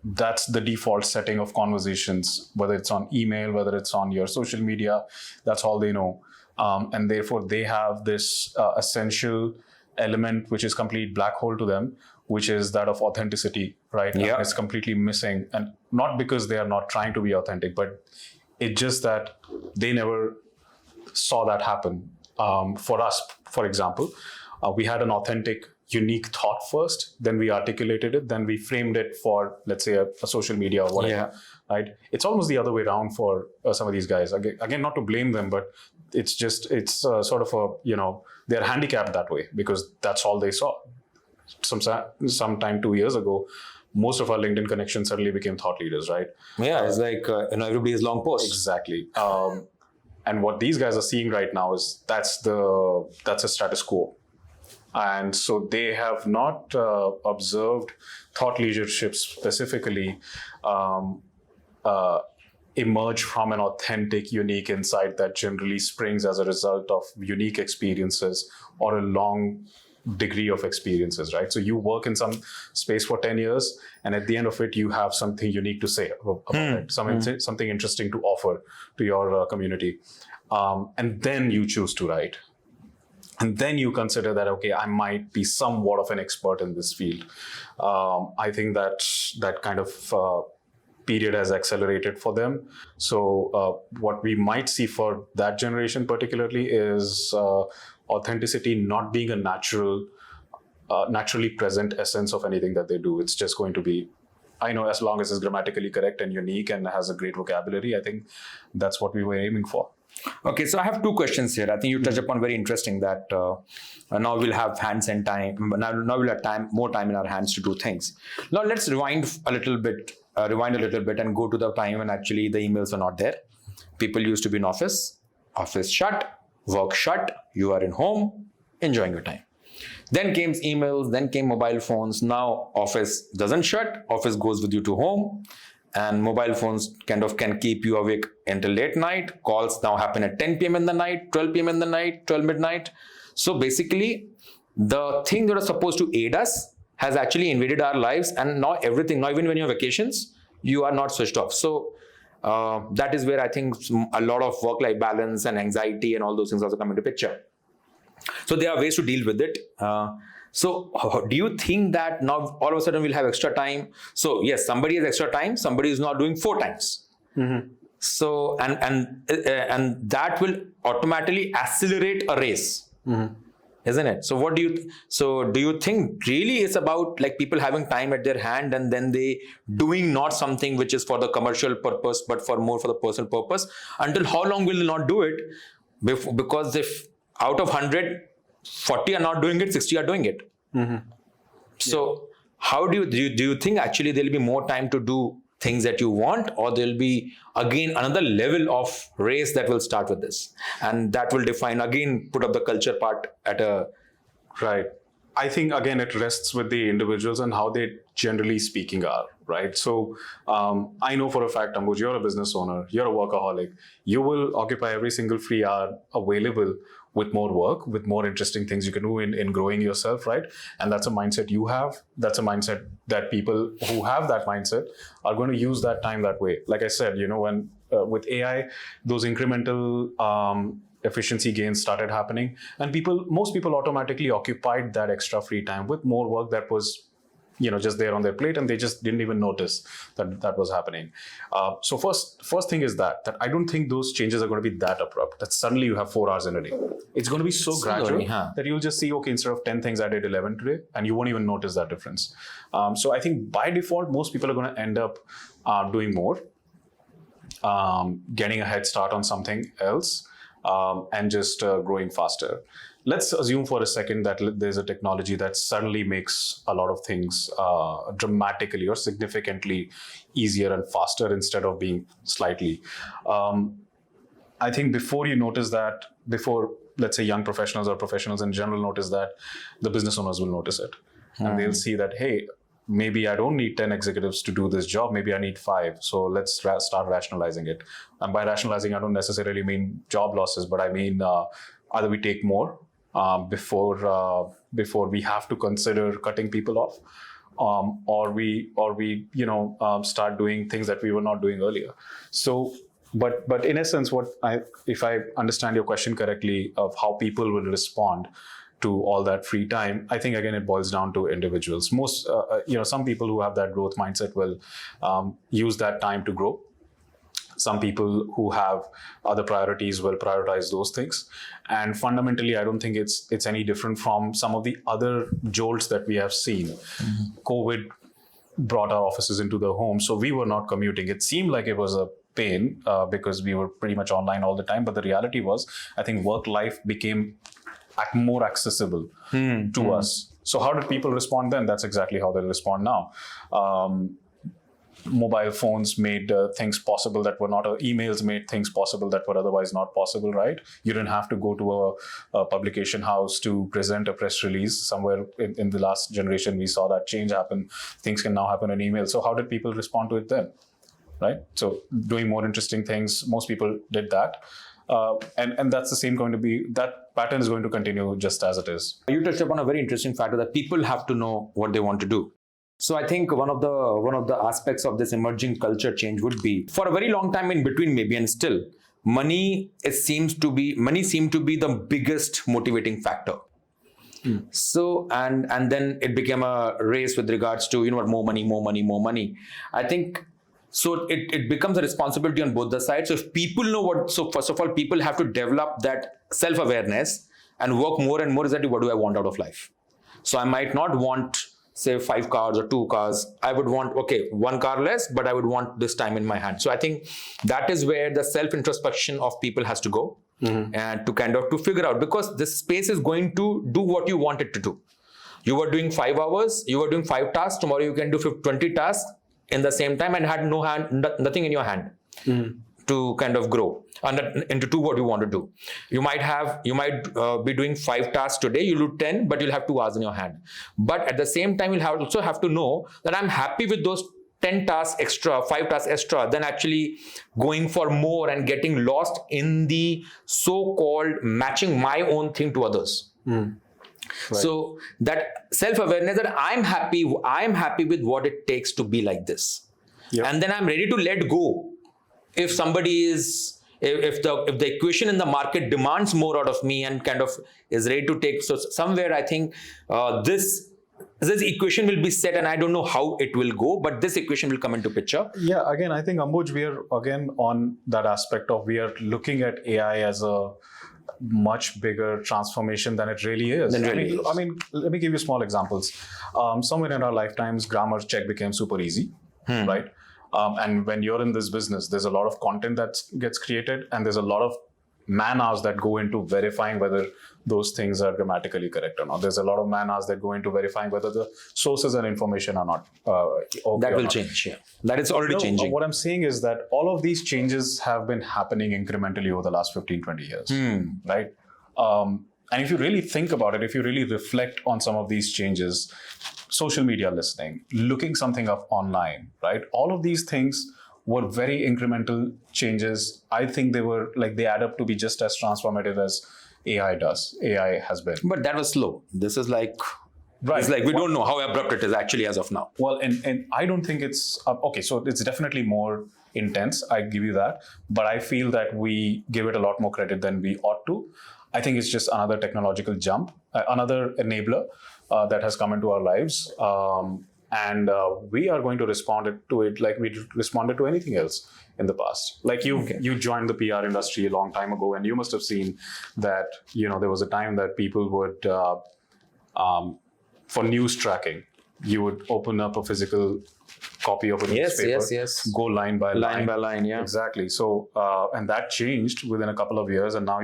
that's the default setting of conversations, whether it's on email, whether it's on your social media, that's all they know. And therefore, they have this essential element, which is complete black hole to them, which is that of authenticity, right? Yeah. It's completely missing. And not because they are not trying to be authentic, but it's just that they never saw that happen. For us, for example, we had an authentic, unique thought first, then we articulated it, then we framed it for, let's say, a social media or whatever, right? It's almost the other way around for some of these guys. Again, not to blame them, but it's sort of a, they're handicapped that way because that's all they saw. Sometime 2 years ago, most of our LinkedIn connections suddenly became thought leaders, right? Yeah, it's like everybody's long post. Exactly. And what these guys are seeing right now is that's a status quo. And so they have not observed thought leadership specifically emerge from an authentic, unique insight that generally springs as a result of unique experiences or a long degree of experiences, right? So you work in some space for 10 years, and at the end of it, you have something unique to say about it, something interesting to offer to your community. And then you choose to write. And then you consider that, okay, I might be somewhat of an expert in this field. I think that kind of period has accelerated for them. So what we might see for that generation particularly is authenticity not being a naturally present essence of anything that they do. It's just going to be, I know, as long as it's grammatically correct and unique and has a great vocabulary, I think that's what we were aiming for. Okay, so I have 2 questions here. I think you touched upon very interesting that now we'll have hands and time. Now we'll have more time in our hands to do things. Now let's rewind a little bit and go to the time when actually the emails are not there. People used to be in office shut, work shut, you are in home, enjoying your time. Then came emails, then came mobile phones. Now office doesn't shut, office goes with you to home. and mobile phones kind of can keep you awake until late night. Calls now happen at 10 p.m. in the night, 12 p.m. in the night, 12 midnight. So basically, the thing that was supposed to aid us has actually invaded our lives, and now everything, now even when you have vacations, you are not switched off. So that is where I think a lot of work-life balance and anxiety and all those things also come into picture. So there are ways to deal with it. So do you think that now all of a sudden we'll have extra time? So yes, somebody has extra time, somebody is not doing 4 times. So and that will automatically accelerate a race, isn't it? So do you think really it's about like people having time at their hand and then they doing not something which is for the commercial purpose but for more for the personal purpose? Until how long will they not do it? Because if out of 100, 40 are not doing it, 60 are doing it. So how do you think actually there'll be more time to do things that you want, or there'll be again another level of race that will start with this, and that will define again, put up the culture part at a Right. I think again it rests with the individuals and how they generally speaking are, right? So I know for a fact, Ambuj, you're a business owner, you're a workaholic. You will occupy every single free hour available with more work, with more interesting things you can do in growing yourself, right? And that's a mindset you have. That's a mindset that people who have that mindset are going to use that time that way. Like I said, when with AI, those incremental efficiency gains started happening, and most people automatically occupied that extra free time with more work that was just there on their plate, and they just didn't even notice that was happening. So first thing is that I don't think those changes are going to be that abrupt, that suddenly you have 4 hours in a day. It's going to be so gradual that you'll just see, okay, instead of 10 things I did 11 today, and you won't even notice that difference. So I think by default, most people are going to end up doing more, getting a head start on something else, and just growing faster. Let's assume for a second that there's a technology that suddenly makes a lot of things dramatically or significantly easier and faster instead of being slightly. I think before you notice that, before, let's say, young professionals or professionals in general notice that, the business owners will notice it. And they'll see that, hey, maybe I don't need 10 executives to do this job. Maybe I need 5. So let's start rationalizing it. And by rationalizing, I don't necessarily mean job losses, but I mean either we take more before we have to consider cutting people off, or we start doing things that we were not doing earlier. So, but in essence, if I understand your question correctly, of how people will respond to all that free time, I think again it boils down to individuals. Most some people who have that growth mindset will use that time to grow. Some people who have other priorities will prioritize those things. And fundamentally, I don't think it's any different from some of the other jolts that we have seen. COVID brought our offices into the home, so we were not commuting. It seemed like it was a pain because we were pretty much online all the time. But the reality was, I think work life became more accessible to us. So how did people respond then? That's exactly how they'll respond now. Mobile phones made things possible that were not, emails made things possible that were otherwise not possible, right? You didn't have to go to a publication house to present a press release. Somewhere in the last generation, we saw that change happen. Things can now happen in email. So how did people respond to it then, right? So doing more interesting things, most people did that. And that's the same that pattern is going to continue just as it is. You touched upon a very interesting factor that people have to know what they want to do. So I think one of the aspects of this emerging culture change would be, for a very long time in between maybe and still, money seemed to be the biggest motivating factor. So and then it became a race with regards to more money. I think so it becomes a responsibility on both the sides. So if people know so first of all, people have to develop that self-awareness and work more and more exactly what do I want out of life. So I might not want, say, 5 cars or 2 cars. I would want, 1 car less, but I would want this time in my hand. So I think that is where the self-introspection of people has to go, and to figure out, because this space is going to do what you want it to do. You were doing 5 hours, you were doing 5 tasks, tomorrow you can do 20 tasks in the same time and had nothing in your hand to kind of grow and to do what you want to do. You might be doing 5 tasks today, you'll do 10, but you'll have 2 hours in your hand. But at the same time, you'll also have to know that I'm happy with those 10 tasks extra, 5 tasks extra, than actually going for more and getting lost in the so-called matching my own thing to others. Right. So that self-awareness that I'm happy with what it takes to be like this. Yep. And then I'm ready to let go if somebody is, if the equation in the market demands more out of me and kind of is ready to take. So somewhere I think this equation will be set, and I don't know how it will go, but this equation will come into picture. Yeah, again, I think Ambuj, we are again on that aspect of we are looking at AI as a much bigger transformation than it really is. I mean, let me give you small examples. Somewhere in our lifetimes, grammar check became super easy, right? And when you're in this business, there's a lot of content that gets created, and there's a lot of man hours that go into verifying whether those things are grammatically correct or not. There's a lot of man hours that go into verifying whether the sources and information are not okay. That will change, yeah. That is already changing. What I'm saying is that all of these changes have been happening incrementally over the last 15, 20 years, right? And if you really think about it, if you really reflect on some of these changes, social media listening, looking something up online, right? All of these things were very incremental changes. I think they add up to be just as transformative as AI has been. But that was slow. This is like, right. It's like we don't know how abrupt it is actually as of now. Well, and I don't think it's, okay, so it's definitely more intense, I give you that. But I feel that we give it a lot more credit than we ought to. I think it's just another technological jump, another enabler that has come into our lives. And we are going to respond to it like we responded to anything else in the past. Like you joined the PR industry a long time ago, and you must have seen that, there was a time that people would, for news tracking, you would open up a physical copy of a newspaper, go line by line. Yeah. Exactly. So, and that changed within a couple of years, and now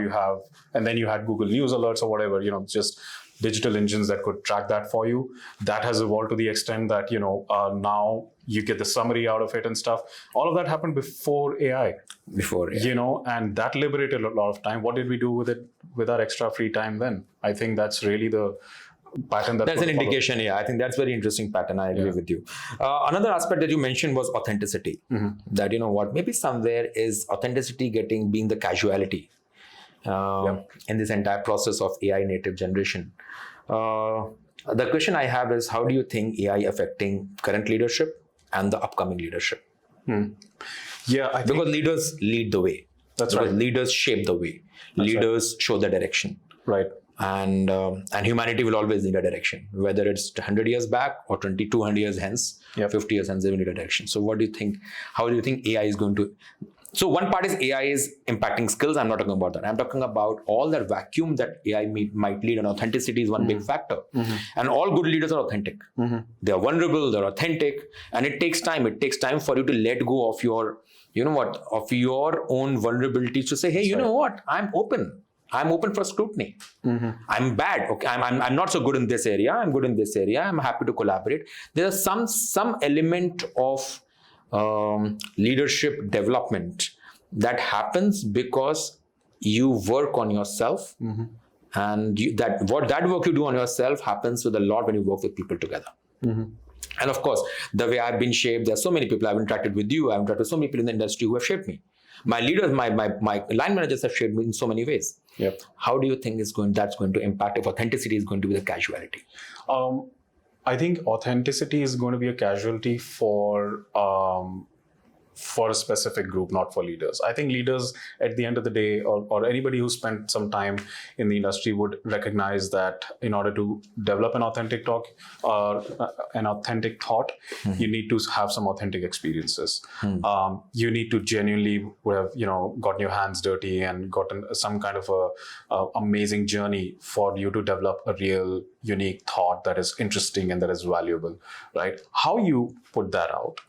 then you had Google News alerts or whatever, just digital engines that could track that for you. That has evolved to the extent that, now you get the summary out of it and stuff. All of that happened before AI. And that liberated a lot of time. What did we do with it, with our extra free time then? I think that's really the pattern that's an indication. Yeah, I think that's very interesting pattern. I agree with you. Another aspect that you mentioned was authenticity. That, maybe somewhere is authenticity being the casualty in this entire process of AI native generation. The question I have is, how do you think AI affecting current leadership and the upcoming leadership? Yeah, I think, because leaders lead the way. That's right. Leaders shape the way. Leaders show the direction. Right. And humanity will always need a direction, whether it's 100 years back or 200 years hence, 50 years hence, they will need a direction. So what do you think? How do you think AI is going to... So one part is AI is impacting skills. I'm not talking about that. I'm talking about all that vacuum that AI might lead, and authenticity is one big factor. And all good leaders are authentic. They're vulnerable, they're authentic, and it takes time. It takes time for you to let go of your, of your own vulnerabilities to say, hey, you know what? I'm open. I'm open for scrutiny. I'm bad. Okay, I'm not so good in this area. I'm good in this area. I'm happy to collaborate. There's some element of leadership development that happens because you work on yourself, and that work you do on yourself happens with a lot when you work with people together. And of course, the way I've been shaped, there's so many people I've interacted with you. I've interacted with so many people in the industry who have shaped me. My leaders, my line managers have shaped me in so many ways. How do you think that's going to impact if authenticity is going to be the casualty? I think authenticity is going to be a casualty for a specific group, not for leaders. I think leaders, at the end of the day, or anybody who spent some time in the industry would recognize that in order to develop an authentic talk or an authentic thought, you need to have some authentic experiences. You need to genuinely have, gotten your hands dirty and gotten some kind of a amazing journey for you to develop a real unique thought that is interesting and that is valuable, right? How you put that out,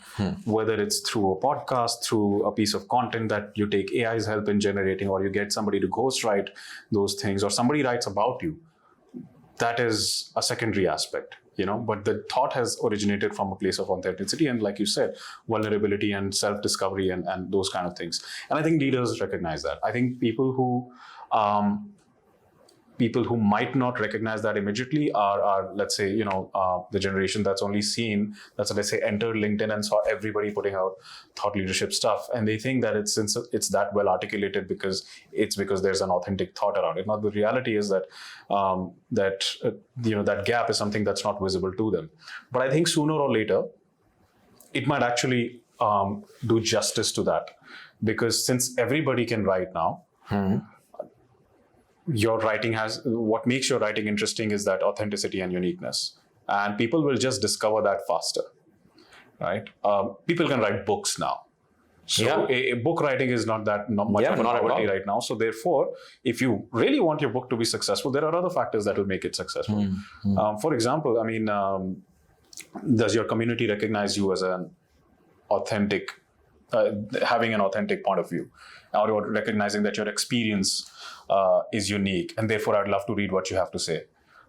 whether it's through a podcast, through a piece of content that you take AI's help in generating, or you get somebody to ghostwrite those things, or somebody writes about you, that is a secondary aspect, but the thought has originated from a place of authenticity and, like you said, vulnerability and self-discovery and those kind of things. And I think leaders recognize that. I think people who people who might not recognize that immediately are let's say, the generation that's only seen, that's, let's say, entered LinkedIn and saw everybody putting out thought leadership stuff, and they think that it's that well articulated because there's an authentic thought around it. Now the reality is that that gap is something that's not visible to them. But I think sooner or later it might actually do justice to that, because since everybody can write now, your writing what makes your writing interesting is that authenticity and uniqueness, and people will just discover that faster, right? People can write books now, so a book writing is not much of a novelty right now. So therefore, if you really want your book to be successful, there are other factors that will make it successful. For example, I mean, does your community recognize you as an authentic, having an authentic point of view, or you're recognizing that your experience is unique, and therefore I'd love to read what you have to say.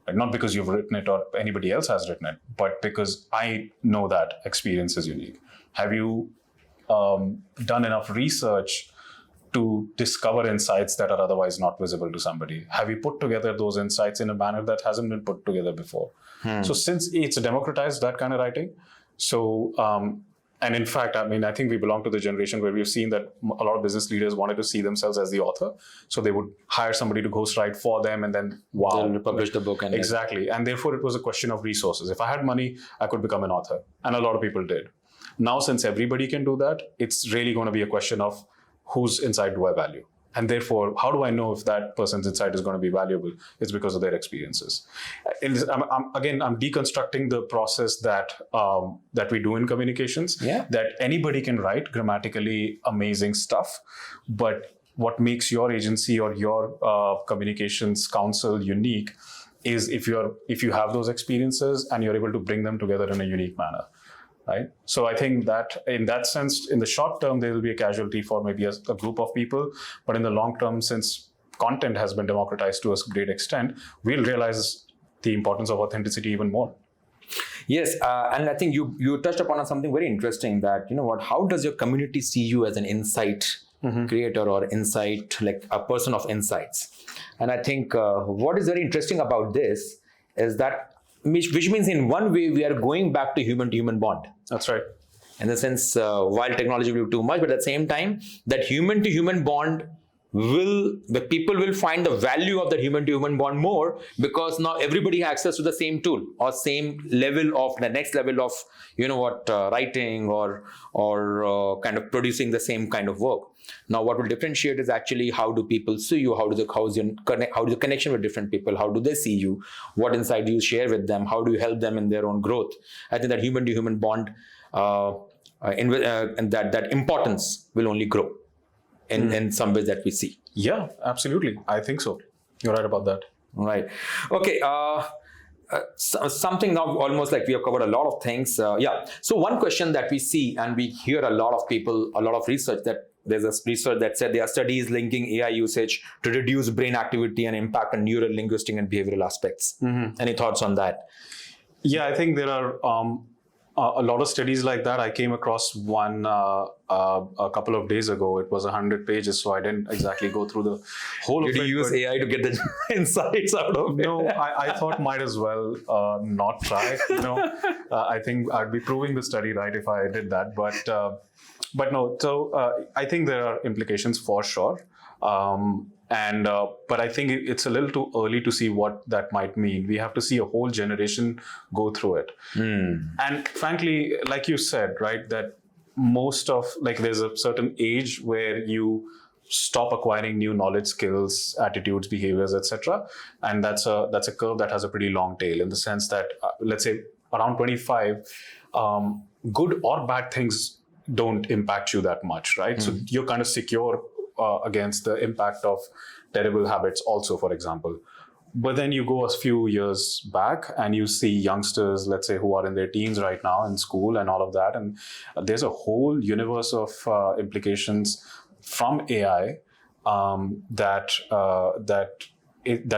Like, not because you've written it or anybody else has written it, but because I know that experience is unique. Have you done enough research to discover insights that are otherwise not visible to somebody? Have you put together those insights in a manner that hasn't been put together before? So since it's democratized, that kind of writing, so and in fact, I mean, I think we belong to the generation where we've seen that a lot of business leaders wanted to see themselves as the author. So they would hire somebody to ghostwrite for them, and then they'll publish the book. And exactly. And therefore, it was a question of resources. If I had money, I could become an author. And a lot of people did. Now, since everybody can do that, it's really going to be a question of whose insight do I value? And therefore, how do I know if that person's insight is going to be valuable? It's because of their experiences. I'm deconstructing the process that we do in communications, that anybody can write grammatically amazing stuff. But what makes your agency or your communications council unique is if you have those experiences and you're able to bring them together in a unique manner. Right. So I think that in that sense, in the short term, there will be a casualty for maybe a group of people. But in the long term, since content has been democratized to a great extent, we'll realize the importance of authenticity even more. Yes. And I think you touched upon something very interesting, that, how does your community see you as an insight creator or insight, like a person of insights? And I think what is very interesting about this is that, which means in one way we are going back to human bond. That's right. In the sense, while technology will do too much, but at the same time, that human to human bond the people will find the value of that human to human bond more, because now everybody has access to the same tool or same level of the next level of, writing or kind of producing the same kind of work. Now, what will differentiate is actually how do people see you? How is the connection with different people? How do they see you? What insight do you share with them? How do you help them in their own growth? I think that human to human bond and that importance will only grow in some ways that we see. Yeah, absolutely. I think so. You're right about that. Right. Okay. Something now almost like we have covered a lot of things. So one question that we see, and we hear a lot of research, that there's a research that said there are studies linking AI usage to reduce brain activity and impact on neural, linguistic, and behavioral aspects. Any thoughts on that? Yeah, I think there are a lot of studies like that. I came across one a couple of days ago. It was 100 pages, so I didn't exactly go through the whole of it. Did you use AI to get the insights out of it? No, I thought might as well not try. I think I'd be proving the study right if I did that. But no, so I think there are implications for sure. But I think it's a little too early to see what that might mean. We have to see a whole generation go through it. And frankly, like you said, right, that there's a certain age where you stop acquiring new knowledge, skills, attitudes, behaviors, etc. And that's a curve that has a pretty long tail, in the sense that, let's say around 25, good or bad things don't impact you that much, right? So you're kind of secure against the impact of terrible habits also, for example. But then you go a few years back and you see youngsters, let's say, who are in their teens right now in school and all of that. And there's a whole universe of implications from AI that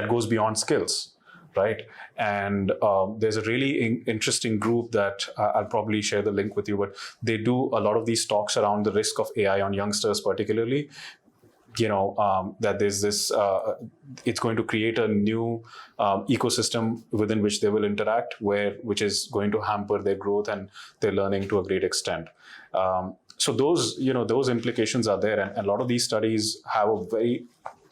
goes beyond skills. Right. And there's a really interesting group that I'll probably share the link with you, but they do a lot of these talks around the risk of AI on youngsters particularly. that there's this, it's going to create a new ecosystem within which they will interact, which is going to hamper their growth and their learning to a great extent. So those implications are there, and a lot of these studies have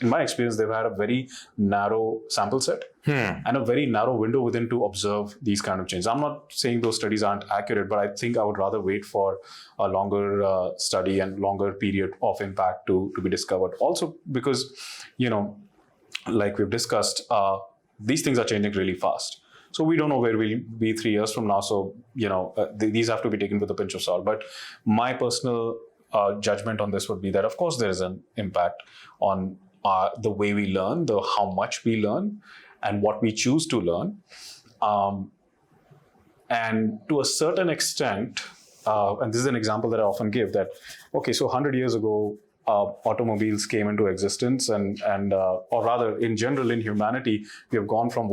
in my experience, they've had a very narrow sample set and a very narrow window within to observe these kind of changes. I'm not saying those studies aren't accurate, but I think I would rather wait for a longer study and longer period of impact to be discovered. Also, because, like we've discussed, these things are changing really fast. So we don't know where we'll be 3 years from now. So, these have to be taken with a pinch of salt. But my personal judgment on this would be that, of course, there is an impact on the way we learn, how much we learn, and what we choose to learn. And to a certain extent, and this is an example that I often give, that, okay, so 100 years ago, automobiles came into existence, or rather, in general, in humanity, we have gone from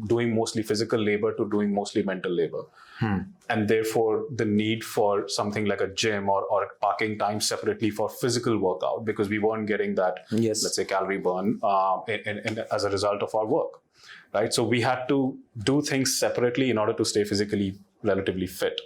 doing mostly physical labor to doing mostly mental labor. And therefore, the need for something like a gym or parking time separately for physical workout, because we weren't getting that, let's say, calorie burn as a result of our work, right? So we had to do things separately in order to stay physically relatively fit,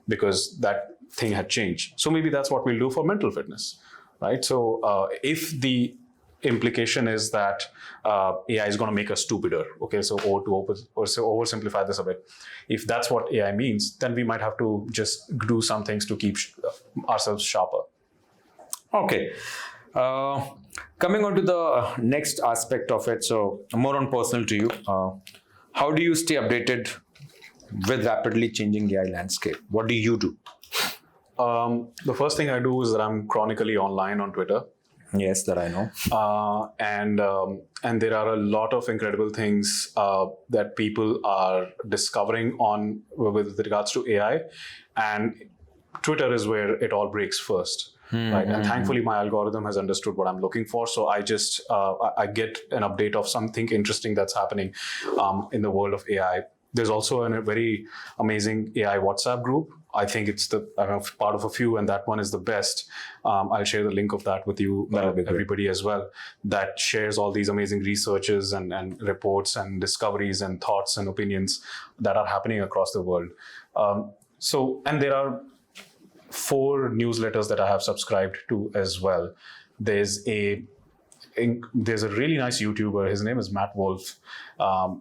because that thing had changed. So maybe that's what we'll do for mental fitness. Right. So if the implication is that AI is going to make us stupider, okay, so oversimplify this a bit. If that's what AI means, then we might have to just do some things to keep ourselves sharper. Okay. Coming on to the next aspect of it, so more on personal to you. How do you stay updated with rapidly changing AI landscape? What do you do? The first thing I do is that I'm chronically online on Twitter. Yes, that I know. And there are a lot of incredible things that people are discovering with regards to AI. And Twitter is where it all breaks first. Right? And thankfully, my algorithm has understood what I'm looking for. So I just I get an update of something interesting that's happening in the world of AI. There's also a very amazing AI WhatsApp group. I think it's part of a few, and that one is the best. I'll share the link of that with you, everybody as well, that shares all these amazing researches and reports and discoveries and thoughts and opinions that are happening across the world. And there are 4 newsletters that I have subscribed to as well. There's a really nice YouTuber. His name is Matt Wolf.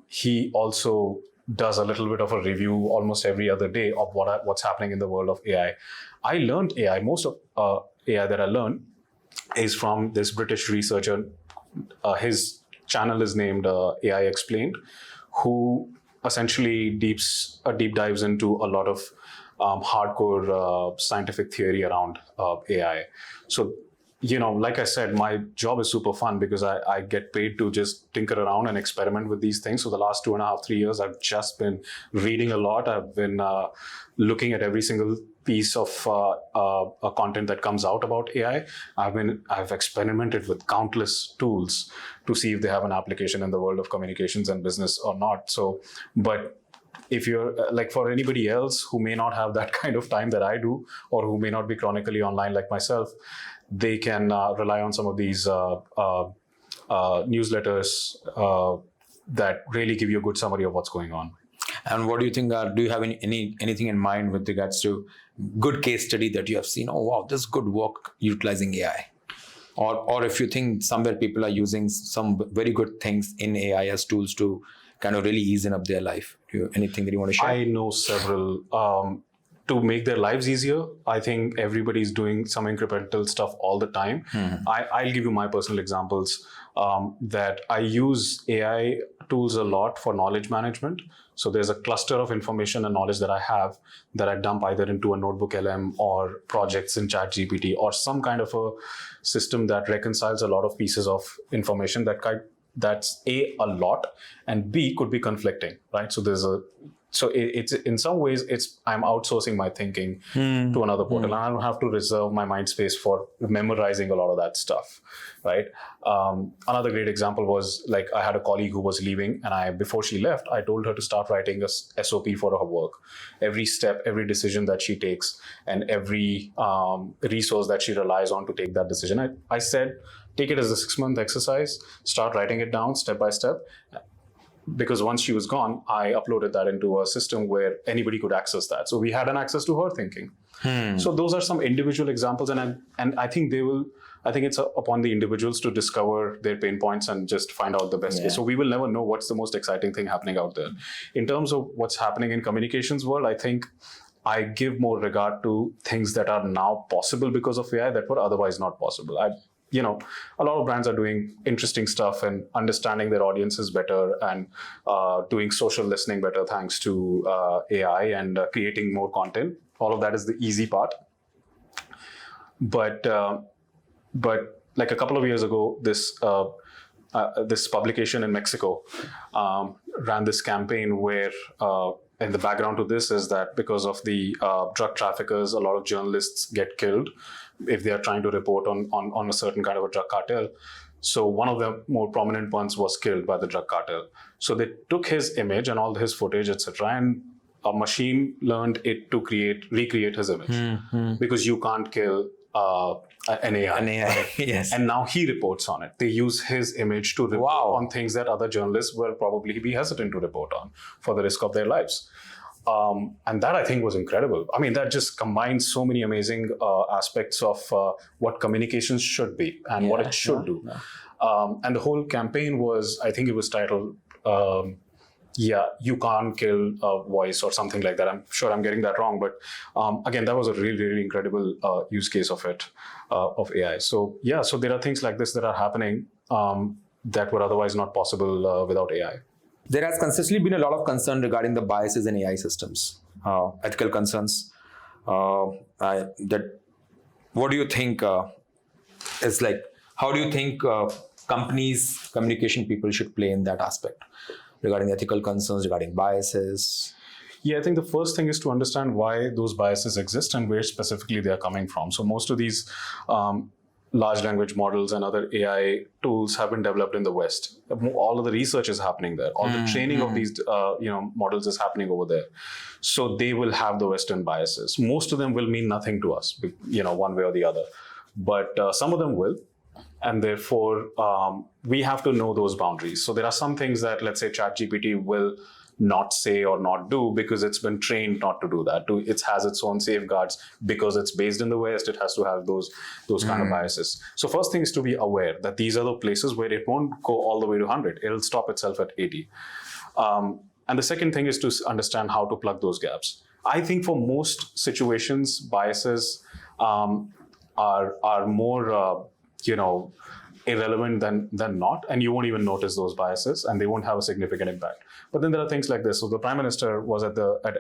He also does a little bit of a review almost every other day of what's happening in the world of AI. I learned AI. Most of AI that I learned is from this British researcher. His channel is named AI Explained, who essentially deep dives into a lot of hardcore scientific theory around AI. So, like I said, my job is super fun because I get paid to just tinker around and experiment with these things. So the last 2.5, 3 years, I've just been reading a lot. I've been looking at every single piece of content that comes out about AI. I've experimented with countless tools to see if they have an application in the world of communications and business or not. So, but if you're for anybody else who may not have that kind of time that I do, or who may not be chronically online like myself, they can rely on some of these newsletters that really give you a good summary of what's going on. And what do you think? Do you have anything in mind with regards to good case study that you have seen? Oh wow, this is good work utilizing AI. Or if you think somewhere people are using some very good things in AI as tools to kind of really ease up their life. Anything that you want to share? I know several. To make their lives easier, I think everybody's doing some incremental stuff all the time. I'll give you my personal examples that I use AI tools a lot for knowledge management. So there's a cluster of information and knowledge that I have that I dump either into a notebook LM or projects in ChatGPT or some kind of a system that reconciles a lot of pieces of information that's a lot, and B, could be conflicting, right? So it's in some ways I'm outsourcing my thinking to another portal, and I don't have to reserve my mind space for memorizing a lot of that stuff, right? Another great example was I had a colleague who was leaving, and before she left, I told her to start writing a SOP for her work. Every step, every decision that she takes, and every resource that she relies on to take that decision. I said, take it as a 6-month exercise, start writing it down step by step. Because once she was gone, I uploaded that into a system where anybody could access that. So we had an access to her thinking. So those are some individual examples, and I think I think it's upon the individuals to discover their pain points and just find out the best way. So we will never know what's the most exciting thing happening out there. In terms of what's happening in communications world, I think I give more regard to things that are now possible because of AI that were otherwise not possible. A lot of brands are doing interesting stuff and understanding their audiences better and doing social listening better thanks to AI and creating more content. All of that is the easy part. But like a couple of years ago, this publication in Mexico ran this campaign where, and the background to this is that because of the drug traffickers, a lot of journalists get killed if they are trying to report on a certain kind of a drug cartel. So one of the more prominent ones was killed by the drug cartel. So they took his image and all his footage, etc., and a machine learned it to recreate his image because you can't kill an AI. An AI, yes. And now he reports on it. They use his image to report on things that other journalists will probably be hesitant to report on for the risk of their lives. And that I think was incredible. I mean, that just combines so many amazing aspects of what communications should be and what it should do. And the whole campaign was, I think it was titled, you can't kill a voice or something like that. I'm sure I'm getting that wrong. But again, that was a really, really incredible use case of it, of AI. So so there are things like this that are happening that were otherwise not possible without AI. There has consistently been a lot of concern regarding the biases in AI systems, ethical concerns. What do you think is like, how do you think companies, communication people should play in that aspect regarding ethical concerns, regarding biases? Yeah, I think the first thing is to understand why those biases exist and where specifically they are coming from. So most of these large language models and other AI tools have been developed in the West. All of the research is happening there. All the training of these models is happening over there. So they will have the Western biases. Most of them will mean nothing to us, one way or the other. But some of them will. And therefore, we have to know those boundaries. So there are some things that, let's say, ChatGPT will not say or not do because it's been trained not to do that. It has its own safeguards because it's based in the West. It has to have those kind of biases. So first thing is to be aware that these are the places where it won't go all the way to 100. It'll stop itself at 80. And the second thing is to understand how to plug those gaps. I think for most situations, biases are more irrelevant than not, and you won't even notice those biases and they won't have a significant impact. But then there are things like this. So the Prime Minister was at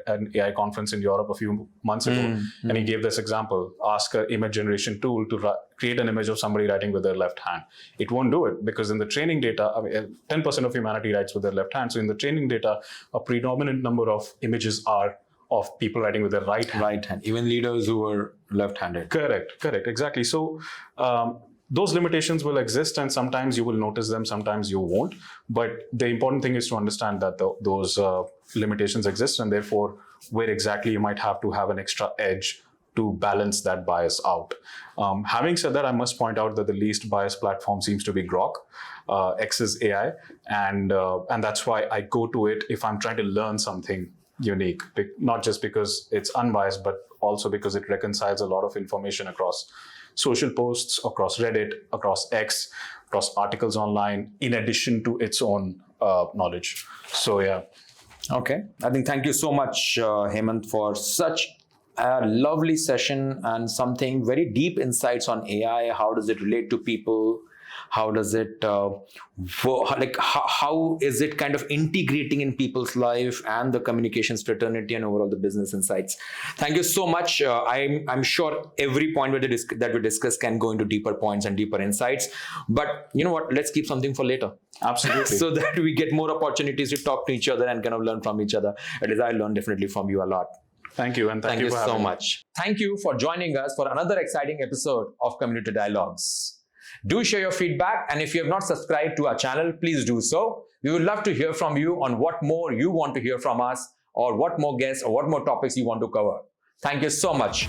an AI conference in Europe a few months ago, and he gave this example: ask an image generation tool to create an image of somebody writing with their left hand. It won't do it because in the training data, 10% of humanity writes with their left hand. So in the training data, a predominant number of images are of people writing with their right hand. Right hand, even leaders who were left-handed. Correct, exactly. So those limitations will exist, and sometimes you will notice them, sometimes you won't. But the important thing is to understand that those limitations exist, and therefore where exactly you might have to have an extra edge to balance that bias out. Having said that, I must point out that the least biased platform seems to be Grok, X's AI, and that's why I go to it if I'm trying to learn something unique, not just because it's unbiased, but also because it reconciles a lot of information across social posts, across Reddit, across X, across articles online, in addition to its own knowledge. So, yeah. Okay. I think thank you so much, Hemant, for such a lovely session and something very deep insights on AI. How does it relate to people? How does it, how is it kind of integrating in people's life and the communications fraternity and overall the business insights? Thank you so much. I'm sure every point that we discuss can go into deeper points and deeper insights. But you know what? Let's keep something for later. Absolutely. So that we get more opportunities to talk to each other and kind of learn from each other. At least I learned definitely from you a lot. Thank you. And thank you for having so me. much. Thank you for joining us for another exciting episode of Community Dialogues. Do share your feedback, and if you have not subscribed to our channel, please do so. We would love to hear from you on what more you want to hear from us, or what more guests or what more topics you want to cover. Thank you so much.